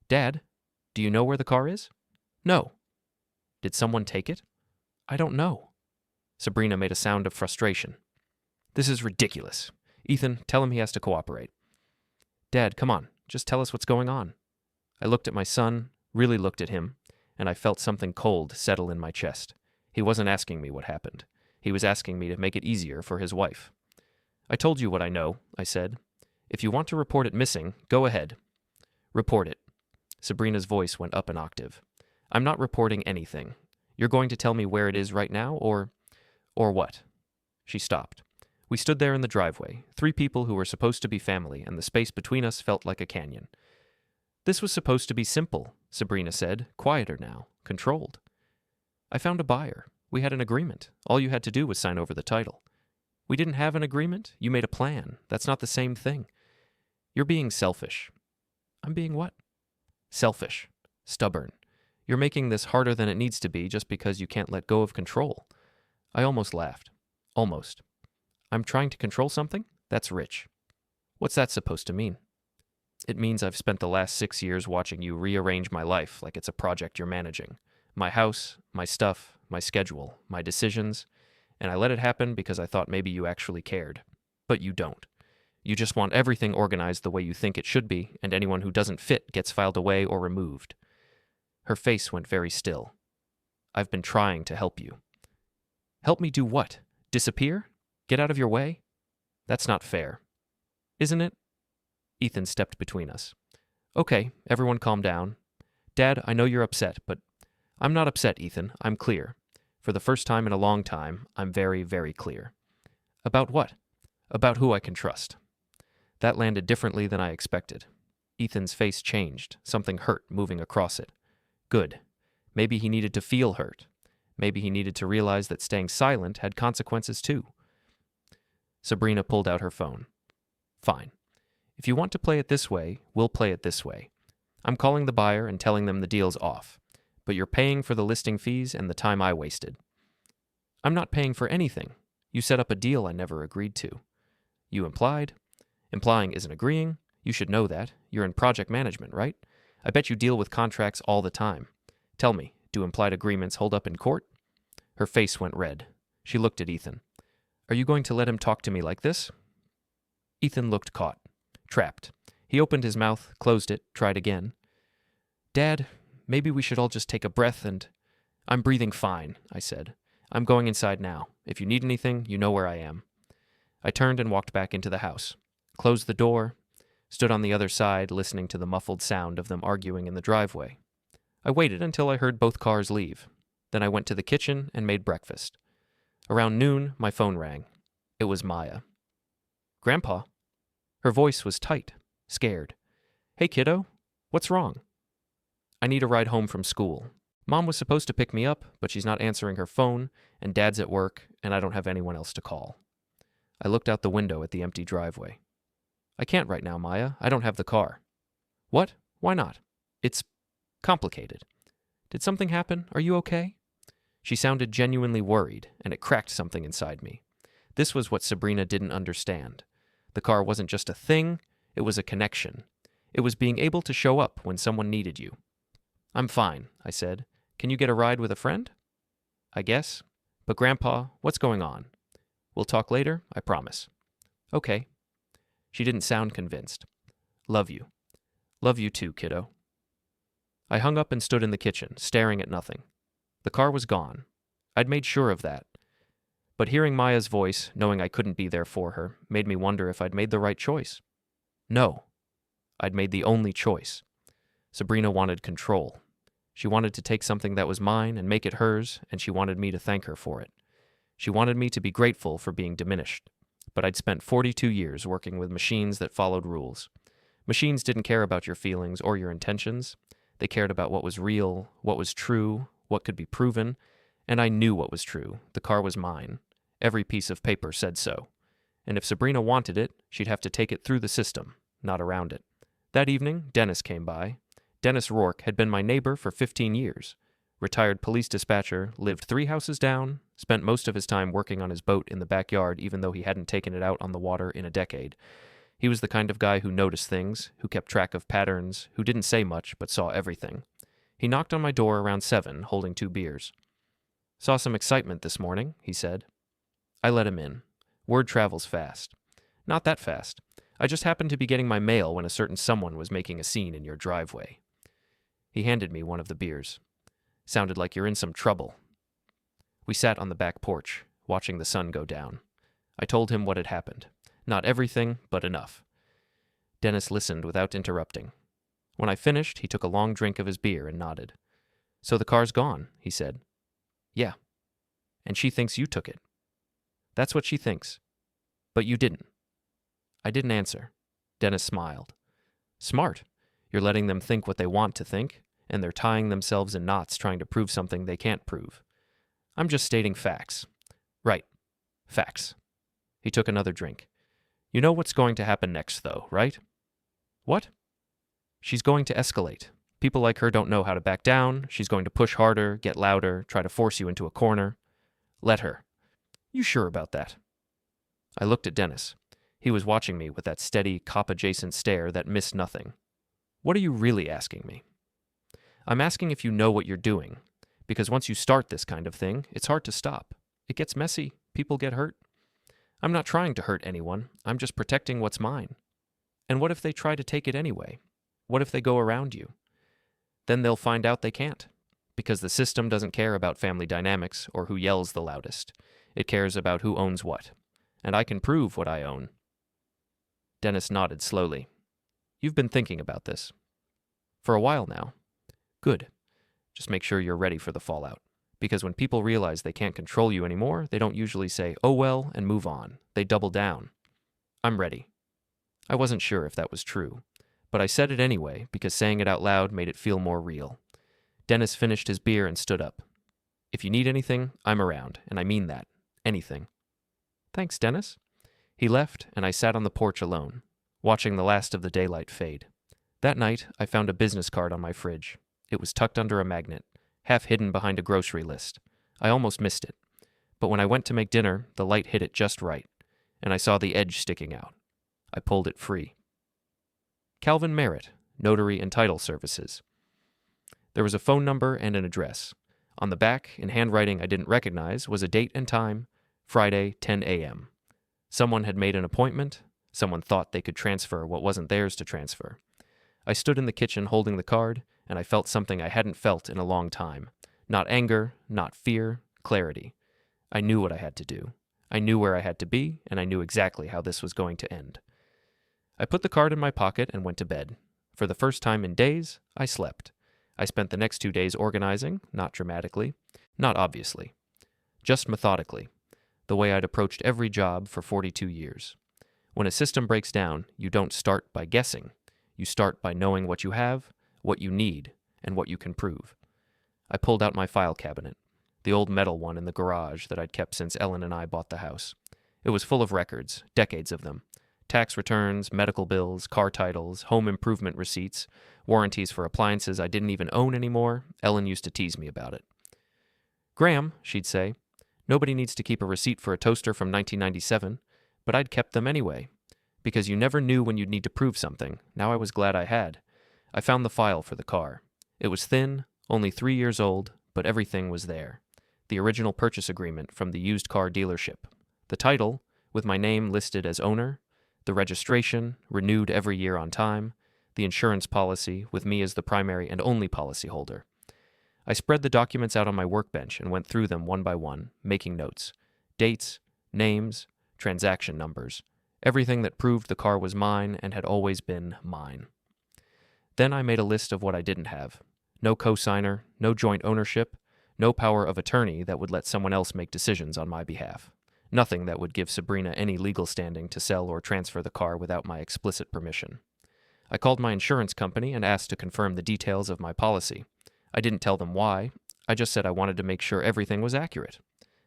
"Dad, do you know where the car is?" "No." "Did someone take it?" "I don't know." Sabrina made a sound of frustration. "This is ridiculous. Ethan, tell him he has to cooperate." "Dad, come on, just tell us what's going on." I looked at my son, really looked at him, and I felt something cold settle in my chest. He wasn't asking me what happened. He was asking me to make it easier for his wife. "I told you what I know," I said. If you want to report it missing, go ahead. Report it. Sabrina's voice went up an octave. I'm not reporting anything. You're going to tell me where it is right now, or what? She stopped. We stood there in the driveway, 3 people who were supposed to be family, and the space between us felt like a canyon. This was supposed to be simple, Sabrina said, quieter now, controlled. I found a buyer. We had an agreement. All you had to do was sign over the title. We didn't have an agreement. You made a plan. That's not the same thing. You're being selfish. I'm being what? Selfish. Stubborn. You're making this harder than it needs to be just because you can't let go of control. I almost laughed. Almost. I'm trying to control something? That's rich. What's that supposed to mean? It means I've spent the last 6 years watching you rearrange my life like it's a project you're managing. My house, my stuff, my schedule, my decisions, and I let it happen because I thought maybe you actually cared. But you don't. You just want everything organized the way you think it should be, and anyone who doesn't fit gets filed away or removed. Her face went very still. I've been trying to help you. Help me do what? Disappear? Get out of your way? That's not fair. Isn't it? Ethan stepped between us. Okay, everyone calm down. Dad, I know you're upset, but I'm not upset, Ethan. I'm clear. For the first time in a long time, I'm very, very clear. About what? About who I can trust. That landed differently than I expected. Ethan's face changed, something hurt moving across it. Good. Maybe he needed to feel hurt. Maybe he needed to realize that staying silent had consequences too. Sabrina pulled out her phone. Fine. If you want to play it this way, we'll play it this way. I'm calling the buyer and telling them the deal's off, but you're paying for the listing fees and the time I wasted. I'm not paying for anything. You set up a deal I never agreed to. You implied. Implying isn't agreeing. You should know that. You're in project management, right? I bet you deal with contracts all the time. Tell me, do implied agreements hold up in court? Her face went red. She looked at Ethan. Are you going to let him talk to me like this? Ethan looked caught, trapped. He opened his mouth, closed it, tried again. Dad, maybe we should all just take a breath and... I'm breathing fine, I said. I'm going inside now. If you need anything, you know where I am. I turned and walked back into the house, closed the door, stood on the other side listening to the muffled sound of them arguing in the driveway. I waited until I heard both cars leave. Then I went to the kitchen and made breakfast. Around noon, my phone rang. It was Maya. Grandpa? Her voice was tight, scared. Hey, kiddo, what's wrong? I need a ride home from school. Mom was supposed to pick me up, but she's not answering her phone, and Dad's at work, and I don't have anyone else to call. I looked out the window at the empty driveway. I can't right now, Maya. I don't have the car. What? Why not? It's complicated. Did something happen? Are you okay? She sounded genuinely worried, and it cracked something inside me. This was what Sabrina didn't understand. The car wasn't just a thing, it was a connection. It was being able to show up when someone needed you. I'm fine, I said. Can you get a ride with a friend? I guess. But Grandpa, what's going on? We'll talk later, I promise. Okay. She didn't sound convinced. Love you. Love you too, kiddo. I hung up and stood in the kitchen, staring at nothing. The car was gone. I'd made sure of that. But hearing Maya's voice, knowing I couldn't be there for her, made me wonder if I'd made the right choice. No. I'd made the only choice. Sabrina wanted control. She wanted to take something that was mine and make it hers, and she wanted me to thank her for it. She wanted me to be grateful for being diminished. But I'd spent 42 years working with machines that followed rules. Machines didn't care about your feelings or your intentions. They cared about what was real, what was true, what could be proven, and I knew what was true. The car was mine. Every piece of paper said so. And if Sabrina wanted it, she'd have to take it through the system, not around it. That evening, Dennis came by. Dennis Rourke had been my neighbor for 15 years. Retired police dispatcher, lived 3 houses down, spent most of his time working on his boat in the backyard even though he hadn't taken it out on the water in a decade. He was the kind of guy who noticed things, who kept track of patterns, who didn't say much but saw everything. He knocked on my door around 7, holding 2 beers. Saw some excitement this morning, he said. I let him in. Word travels fast. Not that fast. I just happened to be getting my mail when a certain someone was making a scene in your driveway. He handed me one of the beers. Sounded like you're in some trouble. We sat on the back porch, watching the sun go down. I told him what had happened. Not everything, but enough. Dennis listened without interrupting. When I finished, he took a long drink of his beer and nodded. "So the car's gone," he said. "Yeah. And she thinks you took it." "That's what she thinks. But you didn't." I didn't answer. Dennis smiled. "Smart. You're letting them think what they want to think, and they're tying themselves in knots trying to prove something they can't prove. I'm just stating facts." "Right. Facts." He took another drink. "You know what's going to happen next, though, right?" "What?" "She's going to escalate. People like her don't know how to back down. She's going to push harder, get louder, try to force you into a corner. Let her." "You sure about that?" I looked at Dennis. He was watching me with that steady, cop-adjacent stare that missed nothing. "What are you really asking me?" "I'm asking if you know what you're doing. Because once you start this kind of thing, it's hard to stop. It gets messy. People get hurt. I'm not trying to hurt anyone. I'm just protecting what's mine. And what if they try to take it anyway? What if they go around you? Then they'll find out they can't. Because the system doesn't care about family dynamics or who yells the loudest. It cares about who owns what. And I can prove what I own." Dennis nodded slowly. "You've been thinking about this." "For a while now." "Good. Just make sure you're ready for the fallout. Because when people realize they can't control you anymore, they don't usually say, 'Oh well,' and move on. They double down." "I'm ready." I wasn't sure if that was true, but I said it anyway because saying it out loud made it feel more real. Dennis finished his beer and stood up. "If you need anything, I'm around, and I mean that. Anything." "Thanks, Dennis." He left, and I sat on the porch alone, watching the last of the daylight fade. That night, I found a business card on my fridge. It was tucked under a magnet, half hidden behind a grocery list. I almost missed it. But when I went to make dinner, the light hit it just right, and I saw the edge sticking out. I pulled it free. Calvin Merritt, Notary and Title Services. There was a phone number and an address. On the back, in handwriting I didn't recognize, was a date and time, Friday, 10 a.m. Someone had made an appointment. Someone thought they could transfer what wasn't theirs to transfer. I stood in the kitchen holding the card, and I felt something I hadn't felt in a long time. Not anger, not fear, clarity. I knew what I had to do. I knew where I had to be, and I knew exactly how this was going to end. I put the card in my pocket and went to bed. For the first time in days, I slept. I spent the next 2 days organizing, not dramatically, not obviously, just methodically, the way I'd approached every job for 42 years. When a system breaks down, you don't start by guessing. You start by knowing what you have, what you need, and what you can prove. I pulled out my file cabinet, the old metal one in the garage that I'd kept since Ellen and I bought the house. It was full of records, decades of them. Tax returns, medical bills, car titles, home improvement receipts, warranties for appliances I didn't even own anymore. Ellen used to tease me about it. "Graham," she'd say, "nobody needs to keep a receipt for a toaster from 1997, but I'd kept them anyway. Because you never knew when you'd need to prove something. Now I was glad I had. I found the file for the car. It was thin, only 3 years old, but everything was there. The original purchase agreement from the used car dealership. The title, with my name listed as owner. The registration, renewed every year on time. The insurance policy, with me as the primary and only policyholder. I spread the documents out on my workbench and went through them one by one, making notes. Dates, names, transaction numbers. Everything that proved the car was mine and had always been mine. Then I made a list of what I didn't have. No co-signer, no joint ownership, no power of attorney that would let someone else make decisions on my behalf. Nothing that would give Sabrina any legal standing to sell or transfer the car without my explicit permission. I called my insurance company and asked to confirm the details of my policy. I didn't tell them why. I just said I wanted to make sure everything was accurate.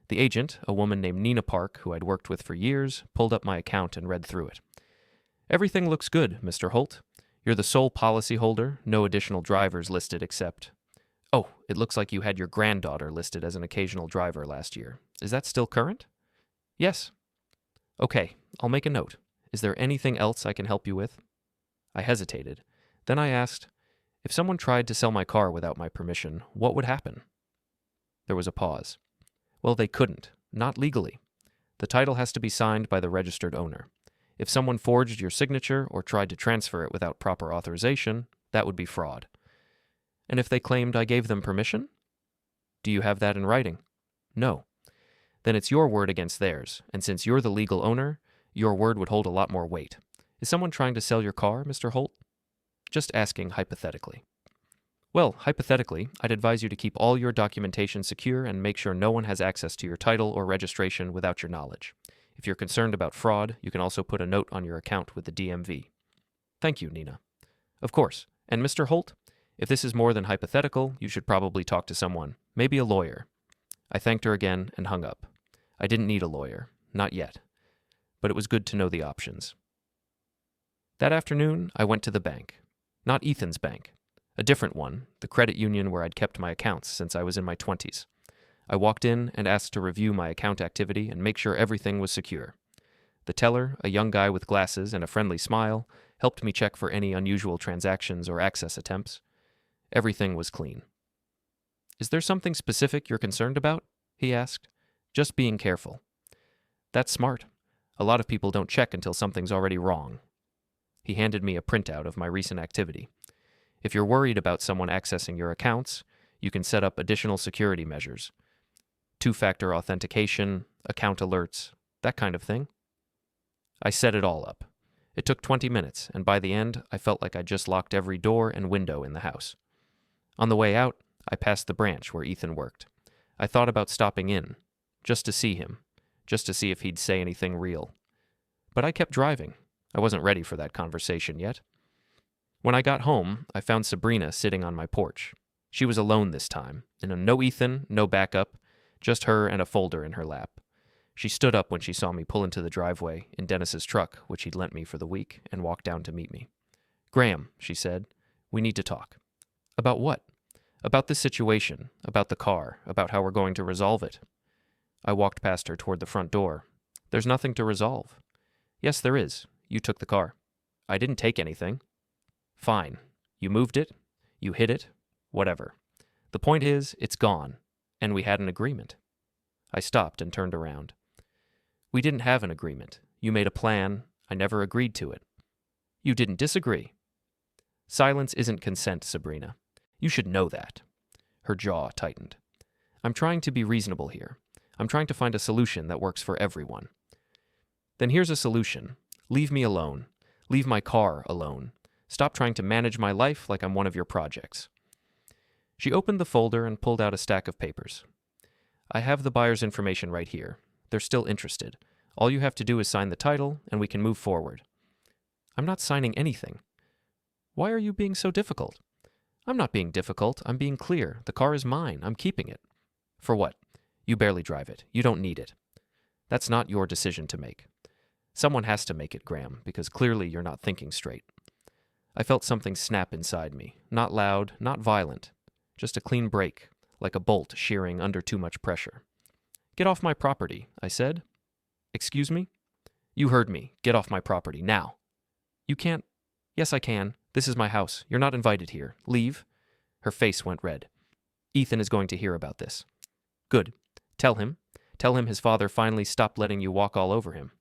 The agent, a woman named Nina Park, who I'd worked with for years, pulled up my account and read through it. "Everything looks good, Mr. Holt. You're the sole policyholder, no additional drivers listed except... Oh, it looks like you had your granddaughter listed as an occasional driver last year. Is that still current?" "Yes." "Okay, I'll make a note. Is there anything else I can help you with?" I hesitated. Then I asked, "If someone tried to sell my car without my permission, what would happen?" There was a pause. "Well, they couldn't. Not legally. The title has to be signed by the registered owner. If someone forged your signature or tried to transfer it without proper authorization, that would be fraud." "And if they claimed I gave them permission?" "Do you have that in writing?" "No." "Then it's your word against theirs, and since you're the legal owner, your word would hold a lot more weight. Is someone trying to sell your car, Mr. Holt? Just asking hypothetically. Well, hypothetically, I'd advise you to keep all your documentation secure and make sure no one has access to your title or registration without your knowledge. If you're concerned about fraud, you can also put a note on your account with the DMV. Thank you, Nina. Of course. And Mr. Holt, if this is more than hypothetical, you should probably talk to someone, maybe a lawyer. I thanked her again and hung up. I didn't need a lawyer, not yet. But it was good to know the options. That afternoon, I went to the bank. Not Ethan's bank. A different one, the credit union where I'd kept my accounts since I was in my 20s. I walked in and asked to review my account activity and make sure everything was secure. The teller, a young guy with glasses and a friendly smile, helped me check for any unusual transactions or access attempts. Everything was clean. Is there something specific you're concerned about? He asked. Just being careful. That's smart. A lot of people don't check until something's already wrong. He handed me a printout of my recent activity. If you're worried about someone accessing your accounts, you can set up additional security measures. Two-factor authentication, account alerts, that kind of thing. I set it all up. It took 20 minutes, and by the end, I felt like I'd just locked every door and window in the house. On the way out, I passed the branch where Ethan worked. I thought about stopping in, just to see him, just to see if he'd say anything real. But I kept driving. I wasn't ready for that conversation yet. When I got home, I found Sabrina sitting on my porch. She was alone this time, and no Ethan, no backup, just her and a folder in her lap. She stood up when she saw me pull into the driveway in Dennis's truck, which he'd lent me for the week, and walked down to meet me. "Graham," she said, "we need to talk." "About what?" "About this situation, about the car, about how we're going to resolve it." I walked past her toward the front door. "There's nothing to resolve." "Yes, there is. You took the car." "I didn't take anything." "Fine. You moved it. You hid it. Whatever. The point is, it's gone. And we had an agreement." I stopped and turned around. "We didn't have an agreement. You made a plan. I never agreed to it." "You didn't disagree." "Silence isn't consent, Sabrina. You should know that." Her jaw tightened. "I'm trying to be reasonable here. I'm trying to find a solution that works for everyone." "Then here's a solution. Leave me alone. Leave my car alone. Stop trying to manage my life like I'm one of your projects." She opened the folder and pulled out a stack of papers. "I have the buyer's information right here. They're still interested. All you have to do is sign the title, and we can move forward." "I'm not signing anything." "Why are you being so difficult?" "I'm not being difficult. I'm being clear. The car is mine. I'm keeping it." "For what? You barely drive it. You don't need it." "That's not your decision to make." "Someone has to make it, Graham, because clearly you're not thinking straight." I felt something snap inside me. Not loud, not violent. Just a clean break, like a bolt shearing under too much pressure. "Get off my property," I said. "Excuse me?" "You heard me. Get off my property, now." "You can't." "Yes, I can. This is my house. You're not invited here. Leave." Her face went red. "Ethan is going to hear about this." "Good. Tell him. Tell him his father finally stopped letting you walk all over him."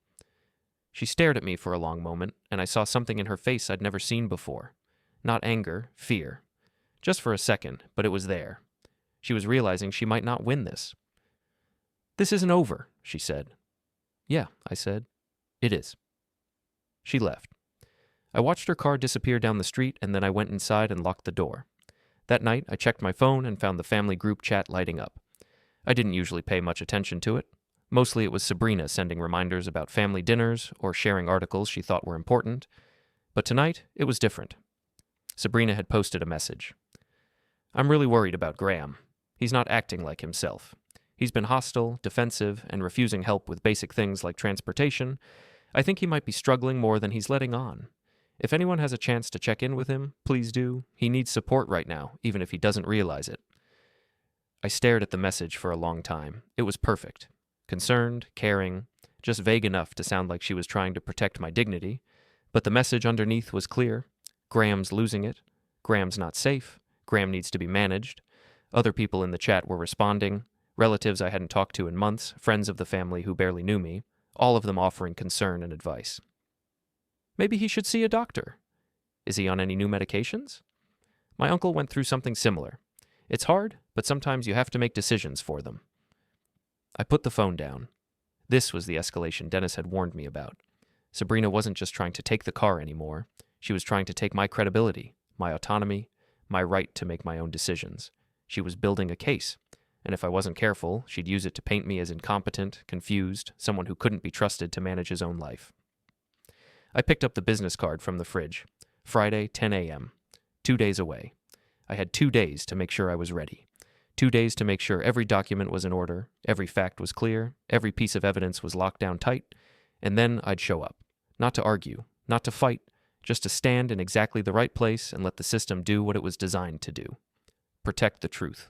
She stared at me for a long moment, and I saw something in her face I'd never seen before. Not anger, fear. Just for a second, but it was there. She was realizing she might not win this. "This isn't over," she said. "Yeah," I said. "It is." She left. I watched her car disappear down the street, and then I went inside and locked the door. That night, I checked my phone and found the family group chat lighting up. I didn't usually pay much attention to it. Mostly it was Sabrina sending reminders about family dinners or sharing articles she thought were important. But tonight, it was different. Sabrina had posted a message. "I'm really worried about Graham. He's not acting like himself. He's been hostile, defensive, and refusing help with basic things like transportation. I think he might be struggling more than he's letting on. If anyone has a chance to check in with him, please do. He needs support right now, even if he doesn't realize it." I stared at the message for a long time. It was perfect. Concerned, caring, just vague enough to sound like she was trying to protect my dignity. But the message underneath was clear. Graham's losing it. Graham's not safe. Graham needs to be managed. Other people in the chat were responding. Relatives I hadn't talked to in months, friends of the family who barely knew me, all of them offering concern and advice. "Maybe he should see a doctor." "Is he on any new medications?" "My uncle went through something similar. It's hard, but sometimes you have to make decisions for them." I put the phone down. This was the escalation Dennis had warned me about. Sabrina wasn't just trying to take the car anymore. She was trying to take my credibility, my autonomy, my right to make my own decisions. She was building a case, and if I wasn't careful, she'd use it to paint me as incompetent, confused, someone who couldn't be trusted to manage his own life. I picked up the business card from the fridge. Friday, 10 a.m. 2 days away. I had 2 days to make sure I was ready. 2 days to make sure every document was in order, every fact was clear, every piece of evidence was locked down tight, and then I'd show up. Not to argue, not to fight, just to stand in exactly the right place and let the system do what it was designed to do. Protect the truth.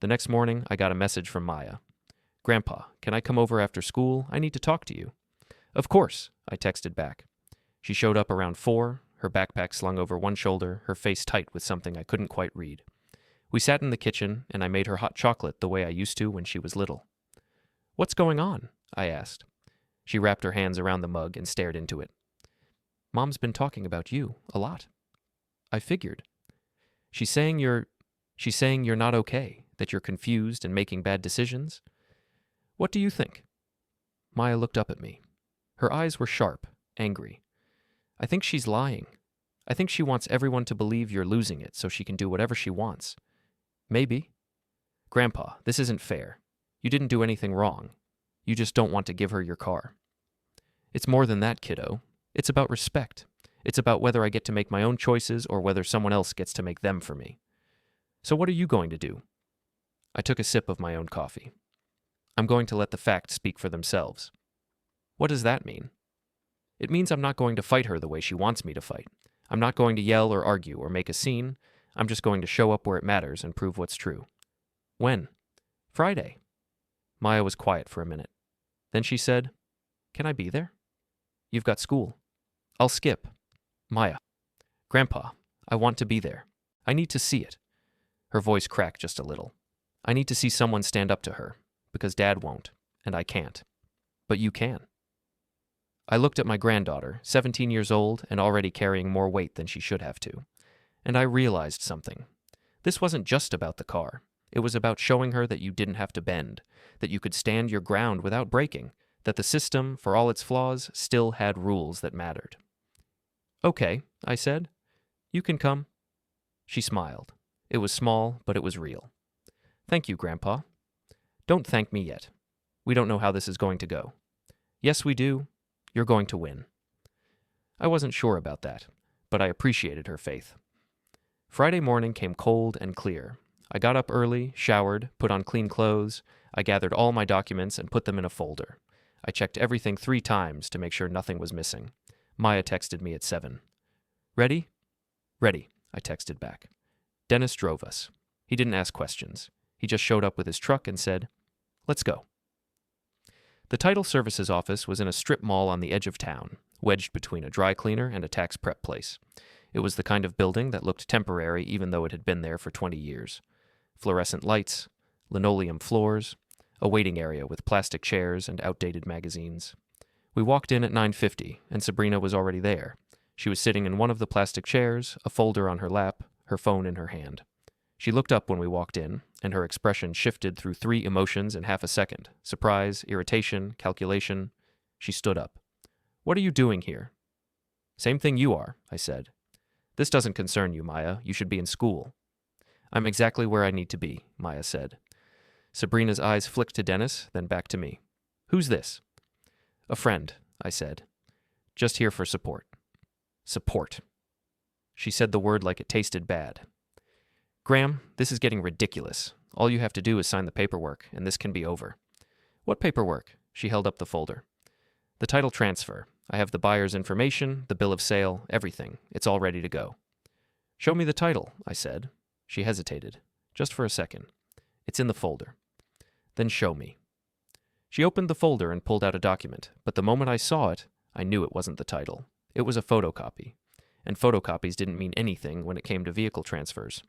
The next morning, I got a message from Maya. "Grandpa, can I come over after school? I need to talk to you." "Of course," I texted back. She showed up around 4, her backpack slung over one shoulder, her face tight with something I couldn't quite read. We sat in the kitchen, and I made her hot chocolate the way I used to when she was little. "What's going on?" I asked. She wrapped her hands around the mug and stared into it. "Mom's been talking about you, a lot." "I figured." She's saying you're not okay, that you're confused and making bad decisions." "What do you think?" Maya looked up at me. Her eyes were sharp, angry. "I think she's lying. I think she wants everyone to believe you're losing it so she can do whatever she wants." "Maybe." "Grandpa, this isn't fair. You didn't do anything wrong. You just don't want to give her your car." "It's more than that, kiddo. It's about respect. It's about whether I get to make my own choices or whether someone else gets to make them for me." "So what are you going to do?" I took a sip of my own coffee. "I'm going to let the facts speak for themselves." "What does that mean?" "It means I'm not going to fight her the way she wants me to fight. I'm not going to yell or argue or make a scene. I'm just going to show up where it matters and prove what's true." "When?" "Friday." Maya was quiet for a minute. Then she said, "Can I be there?" "You've got school." "I'll skip." "Maya." "Grandpa, I want to be there. I need to see it." Her voice cracked just a little. "I need to see someone stand up to her, because Dad won't, and I can't. But you can." I looked at my granddaughter, 17 years old and already carrying more weight than she should have to, and I realized something. This wasn't just about the car. It was about showing her that you didn't have to bend, that you could stand your ground without breaking, that the system, for all its flaws, still had rules that mattered. "Okay," I said. "You can come." She smiled. It was small, but it was real. "Thank you, Grandpa." "Don't thank me yet. We don't know how this is going to go." "Yes, we do. You're going to win." I wasn't sure about that, but I appreciated her faith. Friday morning came cold and clear. I got up early, showered, put on clean clothes. I gathered all my documents and put them in a folder. I checked everything 3 times to make sure nothing was missing. Maya texted me at 7. "Ready?" "Ready," I texted back. Dennis drove us. He didn't ask questions. He just showed up with his truck and said, "Let's go." The title services office was in a strip mall on the edge of town, wedged between a dry cleaner and a tax prep place. It was the kind of building that looked temporary even though it had been there for 20 years. Fluorescent lights, linoleum floors, a waiting area with plastic chairs and outdated magazines. We walked in at 9:50, and Sabrina was already there. She was sitting in one of the plastic chairs, a folder on her lap, her phone in her hand. She looked up when we walked in, and her expression shifted through 3 emotions in half a second: surprise, irritation, calculation. She stood up. "What are you doing here?" "Same thing you are," I said. "This doesn't concern you, Maya. You should be in school." "I'm exactly where I need to be," Maya said. Sabrina's eyes flicked to Dennis, then back to me. "Who's this?" "A friend," I said. "Just here for support." "Support." She said the word like it tasted bad. "Graham, this is getting ridiculous. All you have to do is sign the paperwork, and this can be over." "What paperwork?" She held up the folder. "The title transfer. I have the buyer's information, the bill of sale, everything. It's all ready to go." "Show me the title," I said. She hesitated, just for a second. "It's in the folder." "Then show me." She opened the folder and pulled out a document, but the moment I saw it, I knew it wasn't the title. It was a photocopy, and photocopies didn't mean anything when it came to vehicle transfers.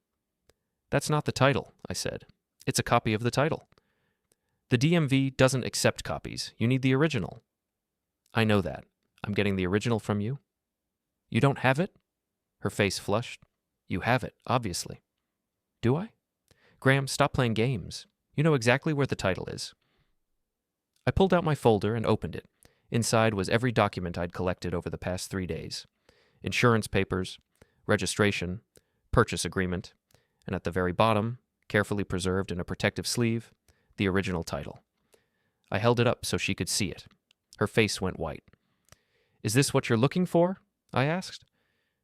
"That's not the title," I said. "It's a copy of the title." "The DMV doesn't accept copies. You need the original." "I know that. I'm getting the original from you." "You don't have it?" Her face flushed. "You have it, obviously." "Do I?" "Graham, stop playing games. You know exactly where the title is." I pulled out my folder and opened it. Inside was every document I'd collected over the past 3 days. Insurance papers, registration, purchase agreement, and at the very bottom, carefully preserved in a protective sleeve, the original title. I held it up so she could see it. Her face went white. "Is this what you're looking for?" I asked.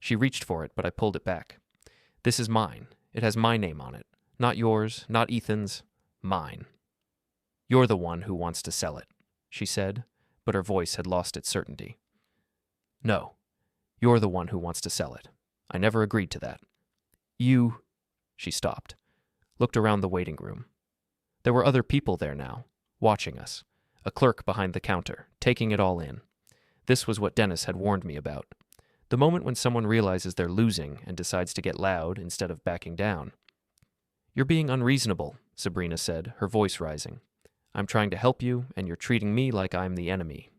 She reached for it, but I pulled it back. "This is mine. It has my name on it. Not yours, not Ethan's. Mine." "You're the one who wants to sell it," she said, but her voice had lost its certainty. "No, you're the one who wants to sell it. I never agreed to that." "You—" She stopped, looked around the waiting room. There were other people there now, watching us, a clerk behind the counter, taking it all in. This was what Dennis had warned me about. The moment when someone realizes they're losing and decides to get loud instead of backing down. "You're being unreasonable," Sabrina said, her voice rising. "I'm trying to help you, and you're treating me like I'm the enemy.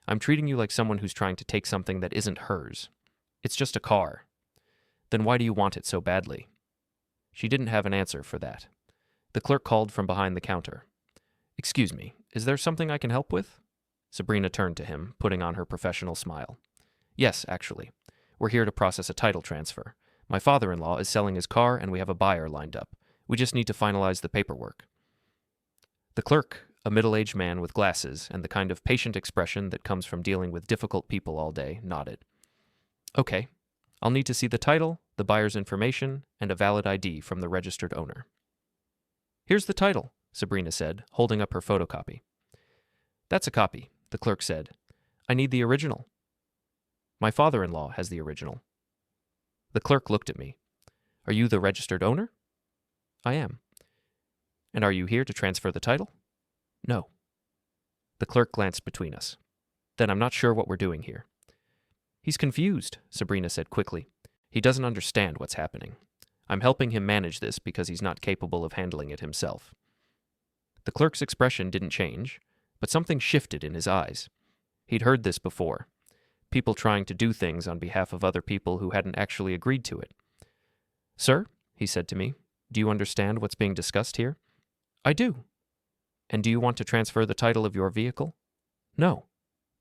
I'm treating you like someone who's trying to take something that isn't hers. It's just a car. Then why do you want it so badly?" She didn't have an answer for that. The clerk called from behind the counter. "Excuse me, is there something I can help with?" Sabrina turned to him, putting on her professional smile. "Yes, actually. We're here to process a title transfer. My father-in-law is selling his car, and we have a buyer lined up. We just need to finalize the paperwork." The clerk, a middle-aged man with glasses and the kind of patient expression that comes from dealing with difficult people all day, nodded. "Okay. I'll need to see the title, the buyer's information, and a valid ID from the registered owner." "Here's the title," Sabrina said, holding up her photocopy. "That's a copy," the clerk said. "I need the original." "My father-in-law has the original." The clerk looked at me. "Are you the registered owner?" "I am." "And are you here to transfer the title?" "No." The clerk glanced between us. "Then I'm not sure what we're doing here." "He's confused," Sabrina said quickly. "He doesn't understand what's happening. I'm helping him manage this because he's not capable of handling it himself." The clerk's expression didn't change, but something shifted in his eyes. He'd heard this before. People trying to do things on behalf of other people who hadn't actually agreed to it. "Sir," he said to me, "do you understand what's being discussed here?" "I do." "And do you want to transfer the title of your vehicle?" "No."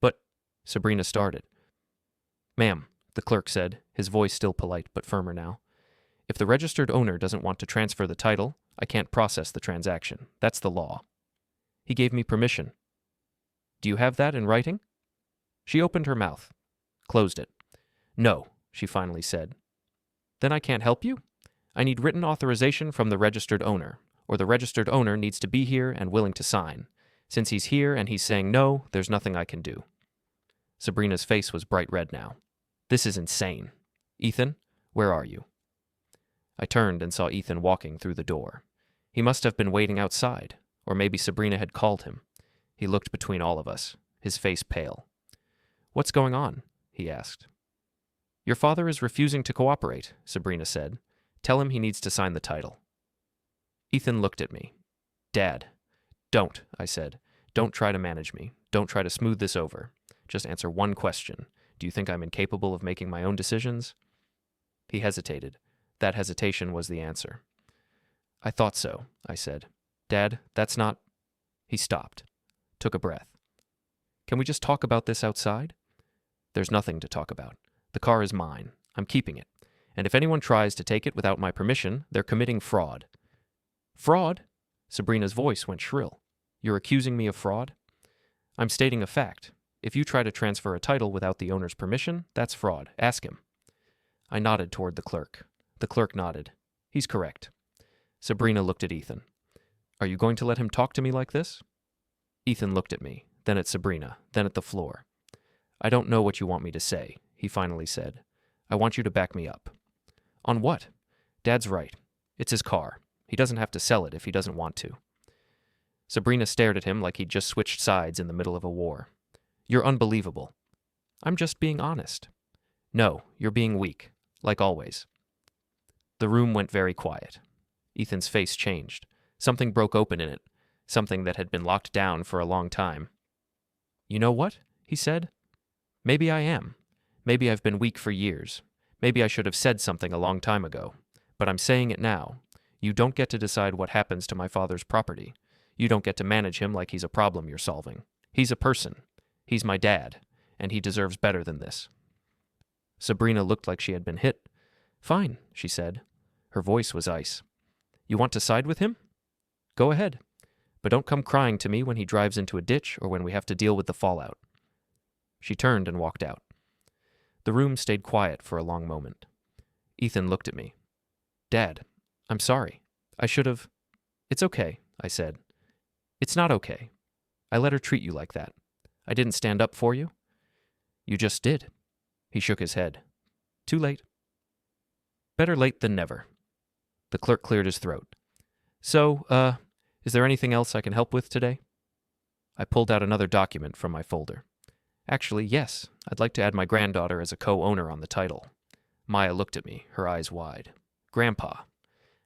"But—" Sabrina started. "Ma'am," the clerk said, his voice still polite but firmer now, "if the registered owner doesn't want to transfer the title, I can't process the transaction. That's the law." He gave me permission. "Do you have that in writing?" She opened her mouth, closed it. "No," she finally said. "Then I can't help you? I need written authorization from the registered owner, or the registered owner needs to be here and willing to sign. Since he's here and he's saying no, there's nothing I can do." Sabrina's face was bright red now. "This is insane. Ethan, where are you?" I turned and saw Ethan walking through the door. He must have been waiting outside, or maybe Sabrina had called him. He looked between all of us, his face pale. "What's going on?" he asked. "Your father is refusing to cooperate," Sabrina said. "Tell him he needs to sign the title." Ethan looked at me. "Dad." "Don't," I said. "Don't try to manage me. Don't try to smooth this over. Just answer one question. Do you think I'm incapable of making my own decisions?" He hesitated. That hesitation was the answer. "I thought so," I said. "Dad, that's not—" He stopped, took a breath. "Can we just talk about this outside?" "There's nothing to talk about. The car is mine. I'm keeping it. And if anyone tries to take it without my permission, they're committing fraud." "Fraud?" Sabrina's voice went shrill. "You're accusing me of fraud?" "I'm stating a fact. If you try to transfer a title without the owner's permission, that's fraud. Ask him." I nodded toward the clerk. The clerk nodded. "He's correct." Sabrina looked at Ethan. "Are you going to let him talk to me like this?" Ethan looked at me, then at Sabrina, then at the floor. "I don't know what you want me to say," he finally said. "I want you to back me up." "On what?" "Dad's right. It's his car. He doesn't have to sell it if he doesn't want to." Sabrina stared at him like he'd just switched sides in the middle of a war. "You're unbelievable." "I'm just being honest." "No, you're being weak, like always." The room went very quiet. Ethan's face changed. Something broke open in it, something that had been locked down for a long time. "You know what?" he said. "Maybe I am. Maybe I've been weak for years. Maybe I should have said something a long time ago. But I'm saying it now. You don't get to decide what happens to my father's property. You don't get to manage him like he's a problem you're solving. He's a person. He's my dad, and he deserves better than this." Sabrina looked like she had been hit. "Fine," she said. Her voice was ice. "You want to side with him? Go ahead. But don't come crying to me when he drives into a ditch or when we have to deal with the fallout." She turned and walked out. The room stayed quiet for a long moment. Ethan looked at me. "Dad, I'm sorry. I should have—" "It's okay," I said. "It's not okay. I let her treat you like that. I didn't stand up for you." "You just did." He shook his head. "Too late." "Better late than never." The clerk cleared his throat. "So, is there anything else I can help with today?" I pulled out another document from my folder. "Actually, yes. I'd like to add my granddaughter as a co-owner on the title." Maya looked at me, her eyes wide. "Grandpa,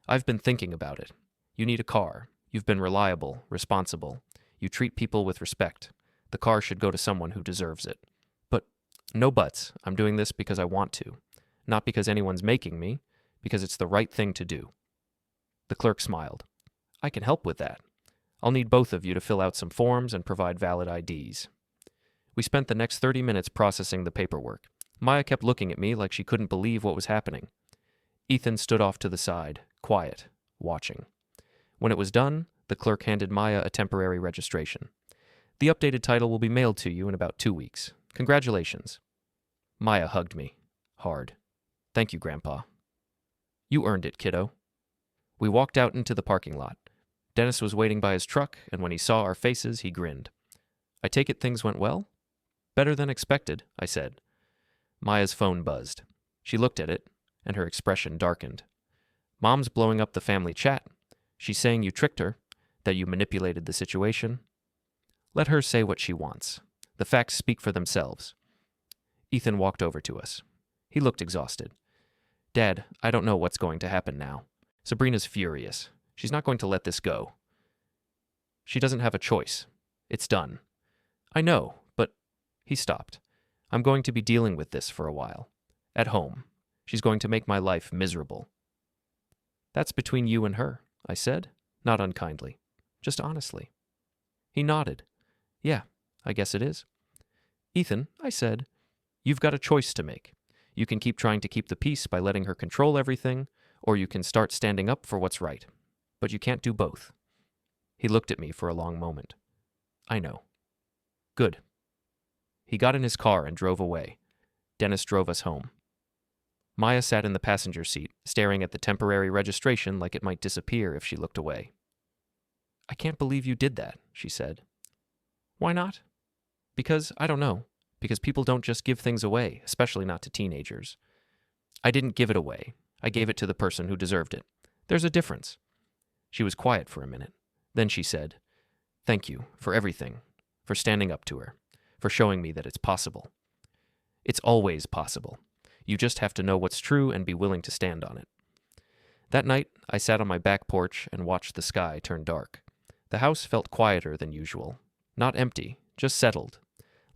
I've been thinking about it. You need a car. You've been reliable, responsible. You treat people with respect. The car should go to someone who deserves it. But no buts. I'm doing this because I want to. Not because anyone's making me, because it's the right thing to do." The clerk smiled. "I can help with that. I'll need both of you to fill out some forms and provide valid IDs." We spent the next 30 minutes processing the paperwork. Maya kept looking at me like she couldn't believe what was happening. Ethan stood off to the side, quiet, watching. When it was done, the clerk handed Maya a temporary registration. "The updated title will be mailed to you in about 2 weeks. Congratulations." Maya hugged me, hard. "Thank you, Grandpa." "You earned it, kiddo." We walked out into the parking lot. Dennis was waiting by his truck, and when he saw our faces, he grinned. "I take it things went well?" "Better than expected," I said. Maya's phone buzzed. She looked at it, and her expression darkened. "Mom's blowing up the family chat. She's saying you tricked her, that you manipulated the situation." "Let her say what she wants. The facts speak for themselves." Ethan walked over to us. He looked exhausted. "Dad, I don't know what's going to happen now. Sabrina's furious. She's not going to let this go. She doesn't have a choice. It's done." "I know, but—" He stopped. "I'm going to be dealing with this for a while. At home. She's going to make my life miserable." "That's between you and her," I said, not unkindly, just honestly. He nodded. "Yeah, I guess it is." "Ethan," I said, "you've got a choice to make. You can keep trying to keep the peace by letting her control everything, or you can start standing up for what's right. But you can't do both." He looked at me for a long moment. "I know." "Good." He got in his car and drove away. Dennis drove us home. Maya sat in the passenger seat, staring at the temporary registration like it might disappear if she looked away. "I can't believe you did that," she said. "Why not?" "Because, I don't know. Because people don't just give things away, especially not to teenagers." "I didn't give it away. I gave it to the person who deserved it. There's a difference." She was quiet for a minute. Then she said, "Thank you for everything, for standing up to her, for showing me that it's possible. It's always possible. You just have to know what's true and be willing to stand on it." That night, I sat on my back porch and watched the sky turn dark. The house felt quieter than usual. Not empty, just settled,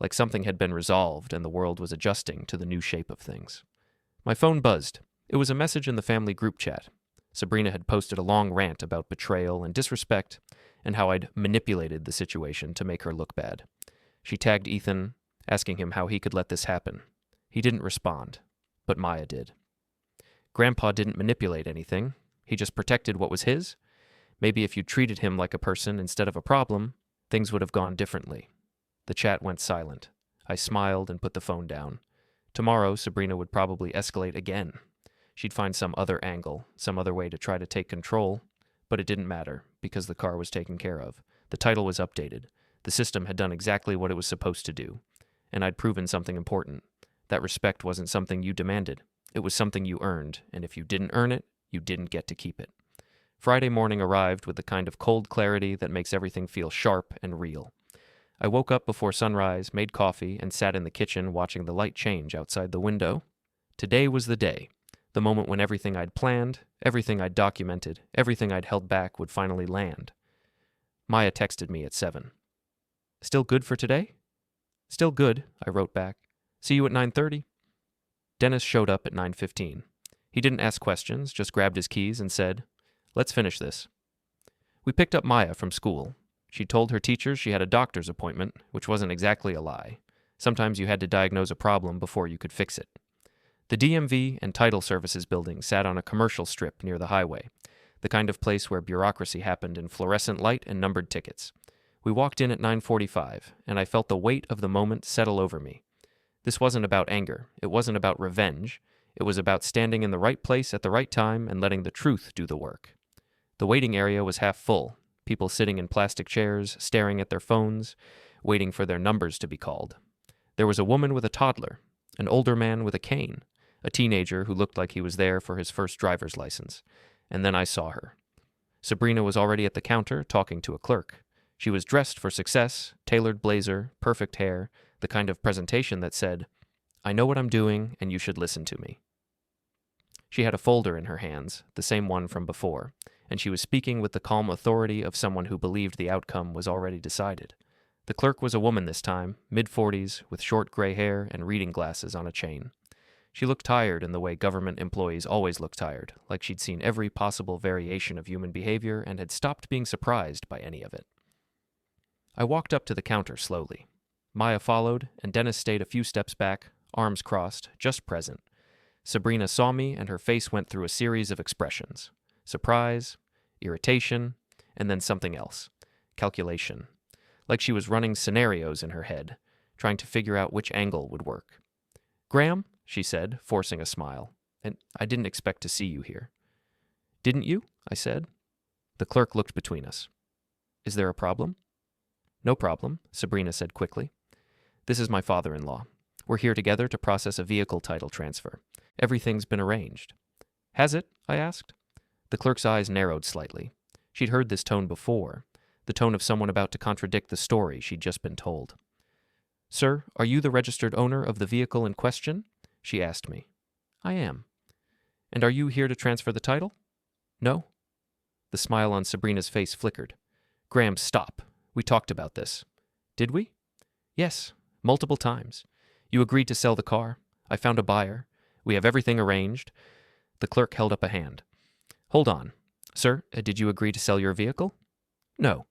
like something had been resolved and the world was adjusting to the new shape of things. My phone buzzed. It was a message in the family group chat. Sabrina had posted a long rant about betrayal and disrespect and how I'd manipulated the situation to make her look bad. She tagged Ethan, asking him how he could let this happen. He didn't respond, but Maya did. Grandpa didn't manipulate anything. He just protected what was his. Maybe if you treated him like a person instead of a problem, things would have gone differently. The chat went silent. I smiled and put the phone down. Tomorrow, Sabrina would probably escalate again. She'd find some other angle, some other way to try to take control, but it didn't matter because the car was taken care of. The title was updated. The system had done exactly what it was supposed to do, and I'd proven something important. That respect wasn't something you demanded. It was something you earned, and if you didn't earn it, you didn't get to keep it. Friday morning arrived with the kind of cold clarity that makes everything feel sharp and real. I woke up before sunrise, made coffee, and sat in the kitchen watching the light change outside the window. Today was the day. The moment when everything I'd planned, everything I'd documented, everything I'd held back would finally land. Maya texted me at 7. "Still good for today?" "Still good," I wrote back. "See you at 9:30. Dennis showed up at 9:15. He didn't ask questions, just grabbed his keys and said, "Let's finish this." We picked up Maya from school. She told her teachers she had a doctor's appointment, which wasn't exactly a lie. Sometimes you had to diagnose a problem before you could fix it. The DMV and Title Services building sat on a commercial strip near the highway, the kind of place where bureaucracy happened in fluorescent light and numbered tickets. We walked in at 9:45, and I felt the weight of the moment settle over me. This wasn't about anger. It wasn't about revenge. It was about standing in the right place at the right time and letting the truth do the work. The waiting area was half full, people sitting in plastic chairs, staring at their phones, waiting for their numbers to be called. There was a woman with a toddler, an older man with a cane, a teenager who looked like he was there for his first driver's license. And then I saw her. Sabrina was already at the counter talking to a clerk. She was dressed for success, tailored blazer, perfect hair, the kind of presentation that said, "I know what I'm doing, and you should listen to me." She had a folder in her hands, the same one from before, and she was speaking with the calm authority of someone who believed the outcome was already decided. The clerk was a woman this time, mid-40s, with short gray hair and reading glasses on a chain. She looked tired in the way government employees always look tired, like she'd seen every possible variation of human behavior and had stopped being surprised by any of it. I walked up to the counter slowly. Maya followed, and Dennis stayed a few steps back, arms crossed, just present. Sabrina saw me, and her face went through a series of expressions. Surprise, irritation, and then something else. Calculation. Like she was running scenarios in her head, trying to figure out which angle would work. "Graham," she said, forcing a smile, "and I didn't expect to see you here." "Didn't you?" I said. The clerk looked between us. "Is there a problem?" "No problem," Sabrina said quickly. "This is my father-in-law. We're here together to process a vehicle title transfer. Everything's been arranged." "Has it?" I asked. The clerk's eyes narrowed slightly. She'd heard this tone before, the tone of someone about to contradict the story she'd just been told. "Sir, are you the registered owner of the vehicle in question?" she asked me. "I am." "And are you here to transfer the title?" "No." The smile on Sabrina's face flickered. "Graham, stop. We talked about this." "Did we?" "Yes, multiple times. You agreed to sell the car. I found a buyer. We have everything arranged." The clerk held up a hand. "Hold on. Sir, did you agree to sell your vehicle?" "No."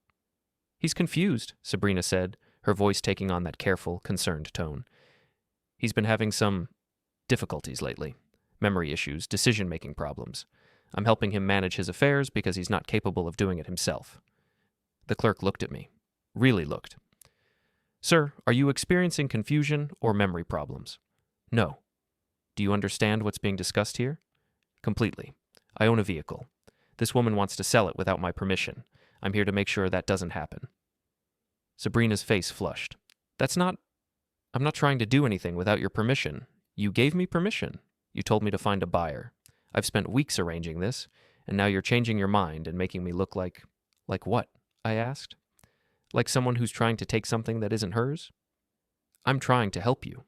"He's confused," Sabrina said, her voice taking on that careful, concerned tone. "He's been having some difficulties lately. Memory issues, decision-making problems. I'm helping him manage his affairs because he's not capable of doing it himself." The clerk looked at me. Really looked. "Sir, are you experiencing confusion or memory problems?" "No." "Do you understand what's being discussed here?" "Completely. I own a vehicle. This woman wants to sell it without my permission. I'm here to make sure that doesn't happen." Sabrina's face flushed. I'm not trying to do anything without your permission. You gave me permission. You told me to find a buyer. I've spent weeks arranging this, and now you're changing your mind and making me look like... Like what?" I asked. "Like someone who's trying to take something that isn't hers?" "I'm trying to help you."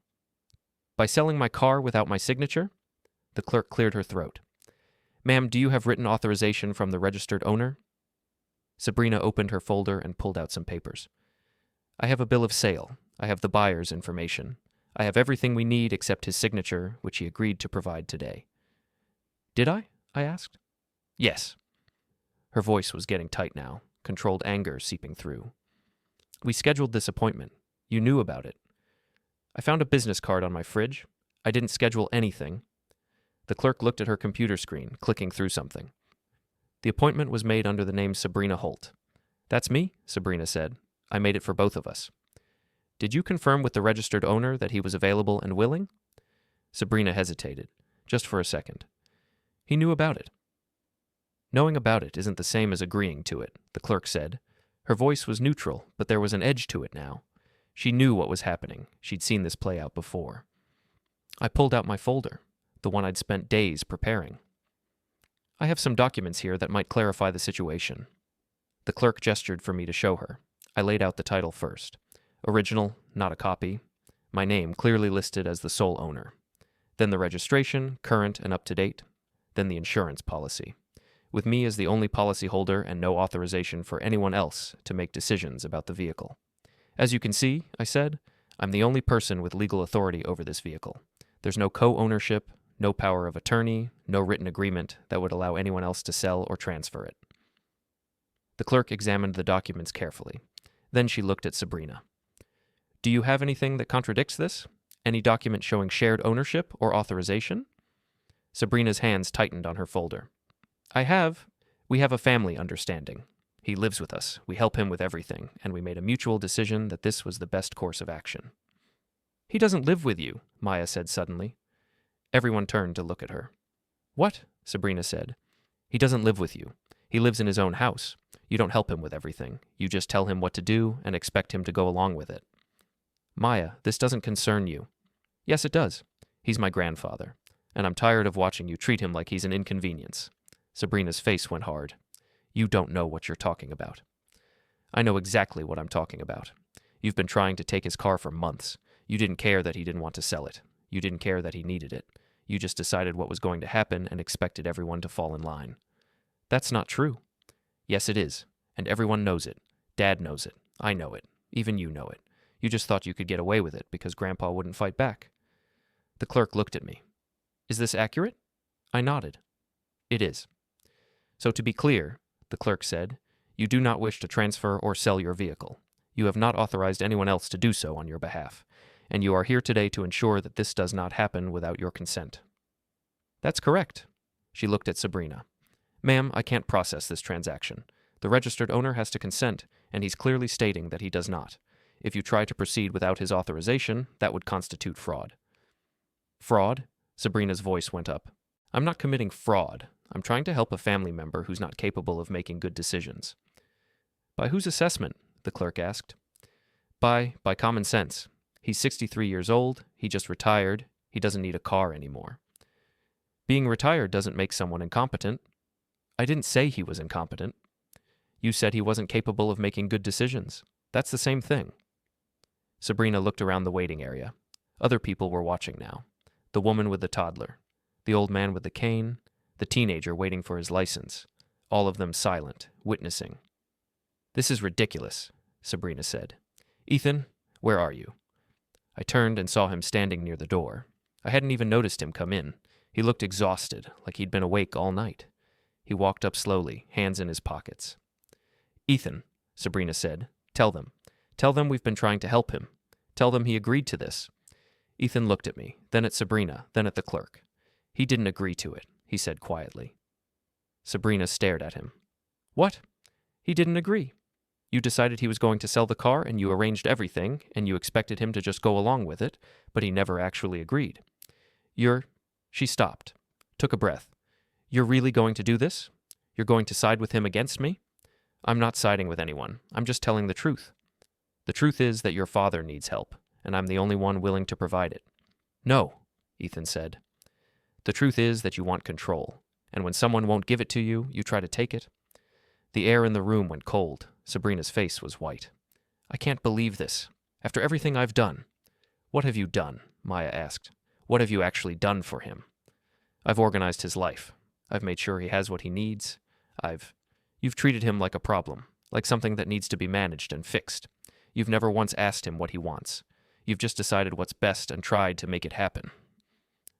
"By selling my car without my signature?" The clerk cleared her throat. "Ma'am, do you have written authorization from the registered owner?" Sabrina opened her folder and pulled out some papers. "I have a bill of sale. I have the buyer's information. I have everything we need except his signature, which he agreed to provide today." "Did I?" I asked. "Yes." Her voice was getting tight now, controlled anger seeping through. "We scheduled this appointment. You knew about it. I found a business card on my fridge. I didn't schedule anything." The clerk looked at her computer screen, clicking through something. "The appointment was made under the name Sabrina Holt." "That's me," Sabrina said. "I made it for both of us." "Did you confirm with the registered owner that he was available and willing?" Sabrina hesitated, just for a second. "He knew about it." "Knowing about it isn't the same as agreeing to it," the clerk said. Her voice was neutral, but there was an edge to it now. She knew what was happening. She'd seen this play out before. I pulled out my folder, the one I'd spent days preparing. "I have some documents here that might clarify the situation." The clerk gestured for me to show her. I laid out the title first. Original, not a copy. My name clearly listed as the sole owner. Then the registration, current and up to date. Then the insurance policy, with me as the only policyholder and no authorization for anyone else to make decisions about the vehicle. "As you can see," I said, "I'm the only person with legal authority over this vehicle. There's no co-ownership, no power of attorney, no written agreement that would allow anyone else to sell or transfer it." The clerk examined the documents carefully. Then she looked at Sabrina. Do you have anything that contradicts this? Any document showing shared ownership or authorization? Sabrina's hands tightened on her folder. We have a family understanding. He lives with us, we help him with everything, and we made a mutual decision that this was the best course of action. He doesn't live with you, Maya said suddenly. Everyone turned to look at her. What? Sabrina said. He doesn't live with you. He lives in his own house. You don't help him with everything. You just tell him what to do and expect him to go along with it. Maya, this doesn't concern you. Yes, it does. He's my grandfather, and I'm tired of watching you treat him like he's an inconvenience. Sabrina's face went hard. You don't know what you're talking about. I know exactly what I'm talking about. You've been trying to take his car for months. You didn't care that he didn't want to sell it. You didn't care that he needed it. You just decided what was going to happen and expected everyone to fall in line. That's not true. Yes, it is, and everyone knows it. Dad knows it. I know it. Even you know it. You just thought you could get away with it because Grandpa wouldn't fight back. The clerk looked at me. Is this accurate? I nodded. It is. So to be clear, the clerk said, you do not wish to transfer or sell your vehicle. You have not authorized anyone else to do so on your behalf, and you are here today to ensure that this does not happen without your consent. That's correct. She looked at Sabrina. Ma'am, I can't process this transaction. The registered owner has to consent, and he's clearly stating that he does not. If you try to proceed without his authorization, that would constitute fraud. Fraud? Sabrina's voice went up. I'm not committing fraud. I'm trying to help a family member who's not capable of making good decisions. By whose assessment? The clerk asked. By common sense. He's 63 years old, he just retired, he doesn't need a car anymore. Being retired doesn't make someone incompetent. I didn't say he was incompetent. You said he wasn't capable of making good decisions. That's the same thing. Sabrina looked around the waiting area. Other people were watching now. The woman with the toddler, the old man with the cane, the teenager waiting for his license, all of them silent, witnessing. This is ridiculous, Sabrina said. Ethan, where are you? I turned and saw him standing near the door. I hadn't even noticed him come in. He looked exhausted, like he'd been awake all night. He walked up slowly, hands in his pockets. Ethan, Sabrina said, tell them. Tell them we've been trying to help him. Tell them he agreed to this. Ethan looked at me, then at Sabrina, then at the clerk. He didn't agree to it, he said quietly. Sabrina stared at him. What? He didn't agree. You decided he was going to sell the car and you arranged everything and you expected him to just go along with it, but he never actually agreed. She stopped, took a breath. You're really going to do this? You're going to side with him against me? I'm not siding with anyone. I'm just telling the truth. The truth is that your father needs help, and I'm the only one willing to provide it. No, Ethan said. The truth is that you want control, and when someone won't give it to you, you try to take it. The air in the room went cold. Sabrina's face was white. I can't believe this. After everything I've done. What have you done? Maya asked. What have you actually done for him? I've organized his life. I've made sure he has what he needs. You've treated him like a problem, like something that needs to be managed and fixed. You've never once asked him what he wants. You've just decided what's best and tried to make it happen.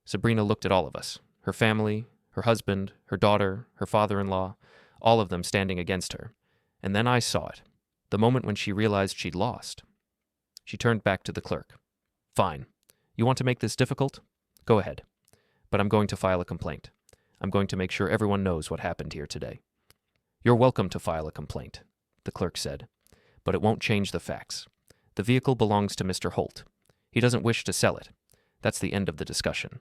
Sabrina looked at all of us, her family, her husband, her daughter, her father-in-law, all of them standing against her. And then I saw it, the moment when she realized she'd lost. She turned back to the clerk. Fine. You want to make this difficult? Go ahead. But I'm going to file a complaint. I'm going to make sure everyone knows what happened here today. You're welcome to file a complaint, the clerk said, but it won't change the facts. The vehicle belongs to Mr. Holt. He doesn't wish to sell it. That's the end of the discussion.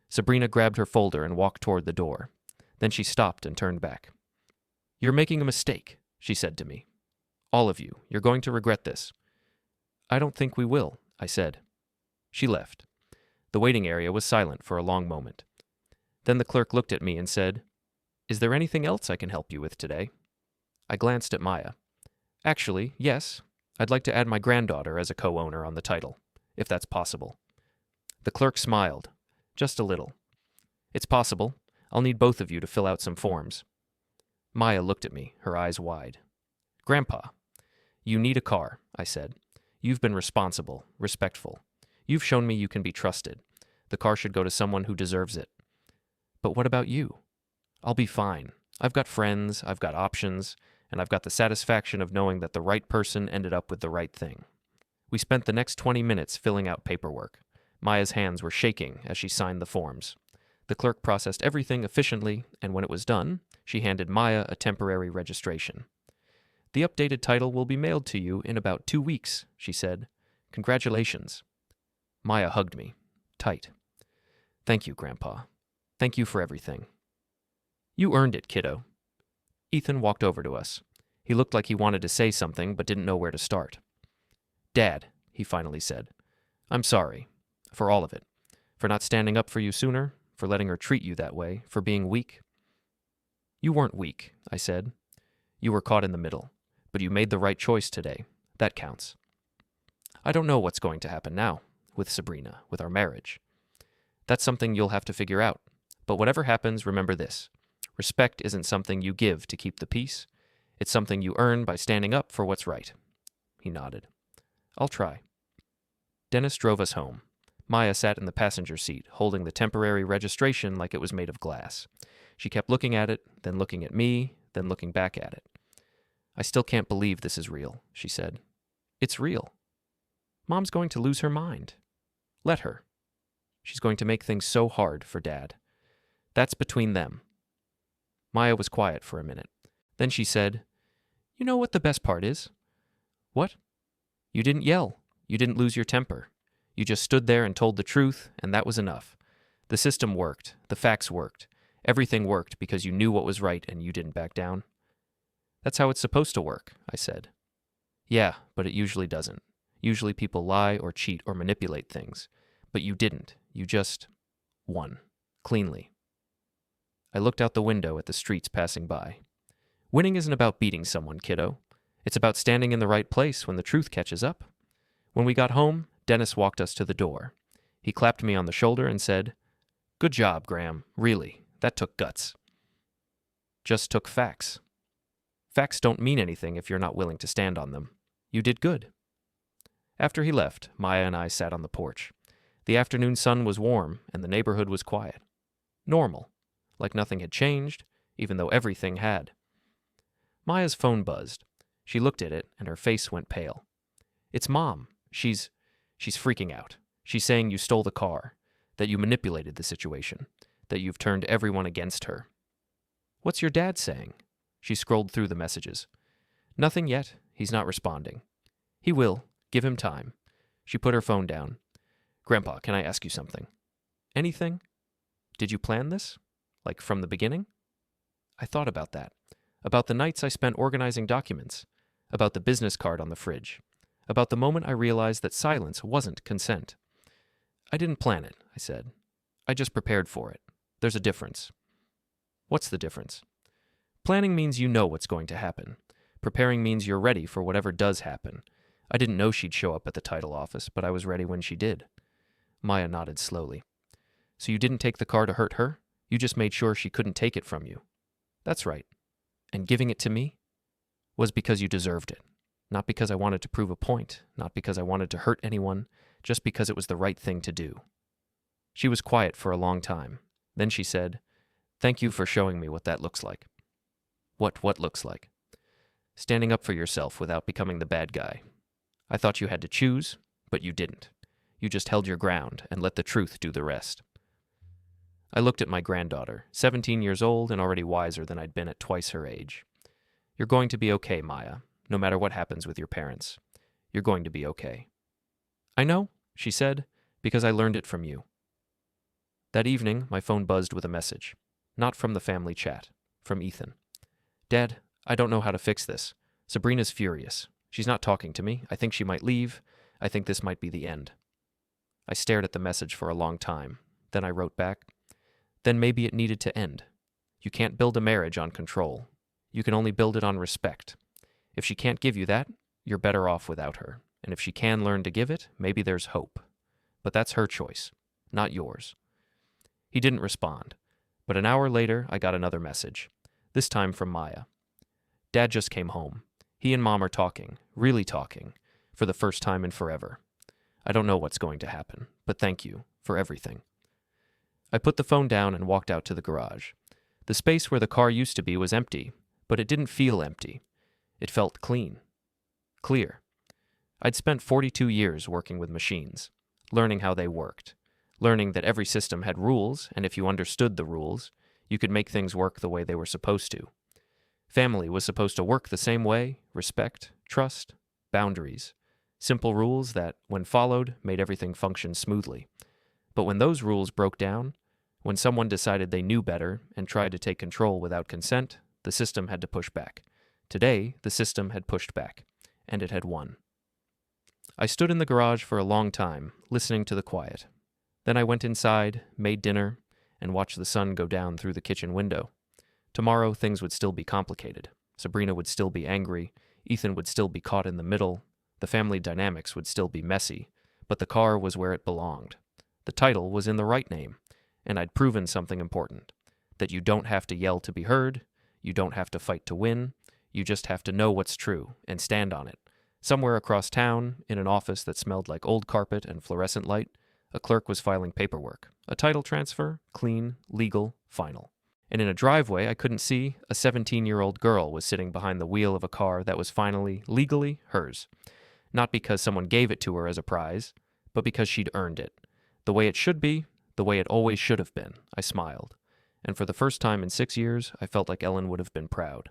Sabrina grabbed her folder and walked toward the door. Then she stopped and turned back. You're making a mistake, she said to me. All of you, you're going to regret this. I don't think we will, I said. She left. The waiting area was silent for a long moment. Then the clerk looked at me and said, Is there anything else I can help you with today? I glanced at Maya. Actually, yes. I'd like to add my granddaughter as a co-owner on the title, if that's possible. The clerk smiled, just a little. It's possible. I'll need both of you to fill out some forms. Maya looked at me, her eyes wide. Grandpa, you need a car, I said. You've been responsible, respectful. You've shown me you can be trusted. The car should go to someone who deserves it. But what about you? I'll be fine. I've got friends, I've got options, and I've got the satisfaction of knowing that the right person ended up with the right thing. We spent the next 20 minutes filling out paperwork. Maya's hands were shaking as she signed the forms. The clerk processed everything efficiently, and when it was done, she handed Maya a temporary registration. "The updated title will be mailed to you in about 2 weeks," she said. "Congratulations." Maya hugged me, tight. "Thank you, Grandpa. Thank you for everything." "You earned it, kiddo." Ethan walked over to us. He looked like he wanted to say something but didn't know where to start. "Dad," he finally said, "I'm sorry. For all of it. For not standing up for you sooner, for letting her treat you that way, for being weak." "You weren't weak," I said. "You were caught in the middle, but you made the right choice today. That counts. I don't know what's going to happen now, with Sabrina, with our marriage. That's something you'll have to figure out. But whatever happens, remember this. Respect isn't something you give to keep the peace. It's something you earn by standing up for what's right." He nodded. "I'll try." Dennis drove us home. Maya sat in the passenger seat, holding the temporary registration like it was made of glass. She kept looking at it, then looking at me, then looking back at it. "I still can't believe this is real," she said. "It's real. Mom's going to lose her mind. Let her. She's going to make things so hard for Dad. That's between them." Maya was quiet for a minute. Then she said, "You know what the best part is?" "What?" "You didn't yell. You didn't lose your temper. You just stood there and told the truth, and that was enough. The system worked. The facts worked. Everything worked because you knew what was right and you didn't back down." "That's how it's supposed to work," I said. "Yeah, but it usually doesn't. Usually people lie or cheat or manipulate things. But you didn't. You just won. Cleanly." I looked out the window at the streets passing by. Winning isn't about beating someone, kiddo. It's about standing in the right place when the truth catches up. When we got home, Dennis walked us to the door. He clapped me on the shoulder and said, "Good job, Graham. Really. That took guts." "Just took facts. Facts don't mean anything if you're not willing to stand on them. You did good." After he left, Maya and I sat on the porch. The afternoon sun was warm, and the neighborhood was quiet. Normal. Like nothing had changed, even though everything had. Maya's phone buzzed. She looked at it, and her face went pale. "It's Mom. She's freaking out. She's saying you stole the car, that you manipulated the situation, that you've turned everyone against her." "What's your dad saying?" She scrolled through the messages. "Nothing yet. He's not responding." "He will. Give him time." She put her phone down. "Grandpa, can I ask you something?" "Anything? Did you plan this? Like from the beginning?" I thought about that. About the nights I spent organizing documents. About the business card on the fridge. About the moment I realized that silence wasn't consent. "I didn't plan it," I said. "I just prepared for it. There's a difference." "What's the difference?" "Planning means you know what's going to happen. Preparing means you're ready for whatever does happen. I didn't know she'd show up at the title office, but I was ready when she did." Maya nodded slowly. "So you didn't take the car to hurt her? You just made sure she couldn't take it from you." "That's right. And giving it to me was because you deserved it. Not because I wanted to prove a point, not because I wanted to hurt anyone, just because it was the right thing to do." She was quiet for a long time. Then she said, "Thank you for showing me what that looks like." What looks like?" "Standing up for yourself without becoming the bad guy. I thought you had to choose, but you didn't. You just held your ground and let the truth do the rest." I looked at my granddaughter, 17 years old and already wiser than I'd been at twice her age. "You're going to be okay, Maya, no matter what happens with your parents. You're going to be okay." "I know," she said, "because I learned it from you." That evening, my phone buzzed with a message. Not from the family chat, from Ethan. "Dad, I don't know how to fix this. Sabrina's furious. She's not talking to me. I think she might leave. I think this might be the end." I stared at the message for a long time. Then I wrote back, "Then maybe it needed to end. You can't build a marriage on control. You can only build it on respect. If she can't give you that, you're better off without her. And if she can learn to give it, maybe there's hope. But that's her choice, not yours." He didn't respond. But an hour later, I got another message. This time from Maya. "Dad just came home. He and Mom are talking, really talking, for the first time in forever. I don't know what's going to happen, but thank you for everything." I put the phone down and walked out to the garage. The space where the car used to be was empty, but it didn't feel empty. It felt clean, clear. I'd spent 42 years working with machines, learning how they worked, learning that every system had rules, and if you understood the rules, you could make things work the way they were supposed to. Family was supposed to work the same way: respect, trust, boundaries. Simple rules that, when followed, made everything function smoothly. But when those rules broke down, when someone decided they knew better and tried to take control without consent, the system had to push back. Today, the system had pushed back, and it had won. I stood in the garage for a long time, listening to the quiet. Then I went inside, made dinner, and watched the sun go down through the kitchen window. Tomorrow, things would still be complicated. Sabrina would still be angry, Ethan would still be caught in the middle, the family dynamics would still be messy, but the car was where it belonged. The title was in the right name, and I'd proven something important: that you don't have to yell to be heard, you don't have to fight to win, you just have to know what's true and stand on it. Somewhere across town, in an office that smelled like old carpet and fluorescent light, a clerk was filing paperwork. A title transfer, clean, legal, final. And in a driveway I couldn't see, a 17-year-old girl was sitting behind the wheel of a car that was finally, legally, hers. Not because someone gave it to her as a prize, but because she'd earned it. The way it should be, the way it always should have been. I smiled. And for the first time in 6 years, I felt like Ellen would have been proud.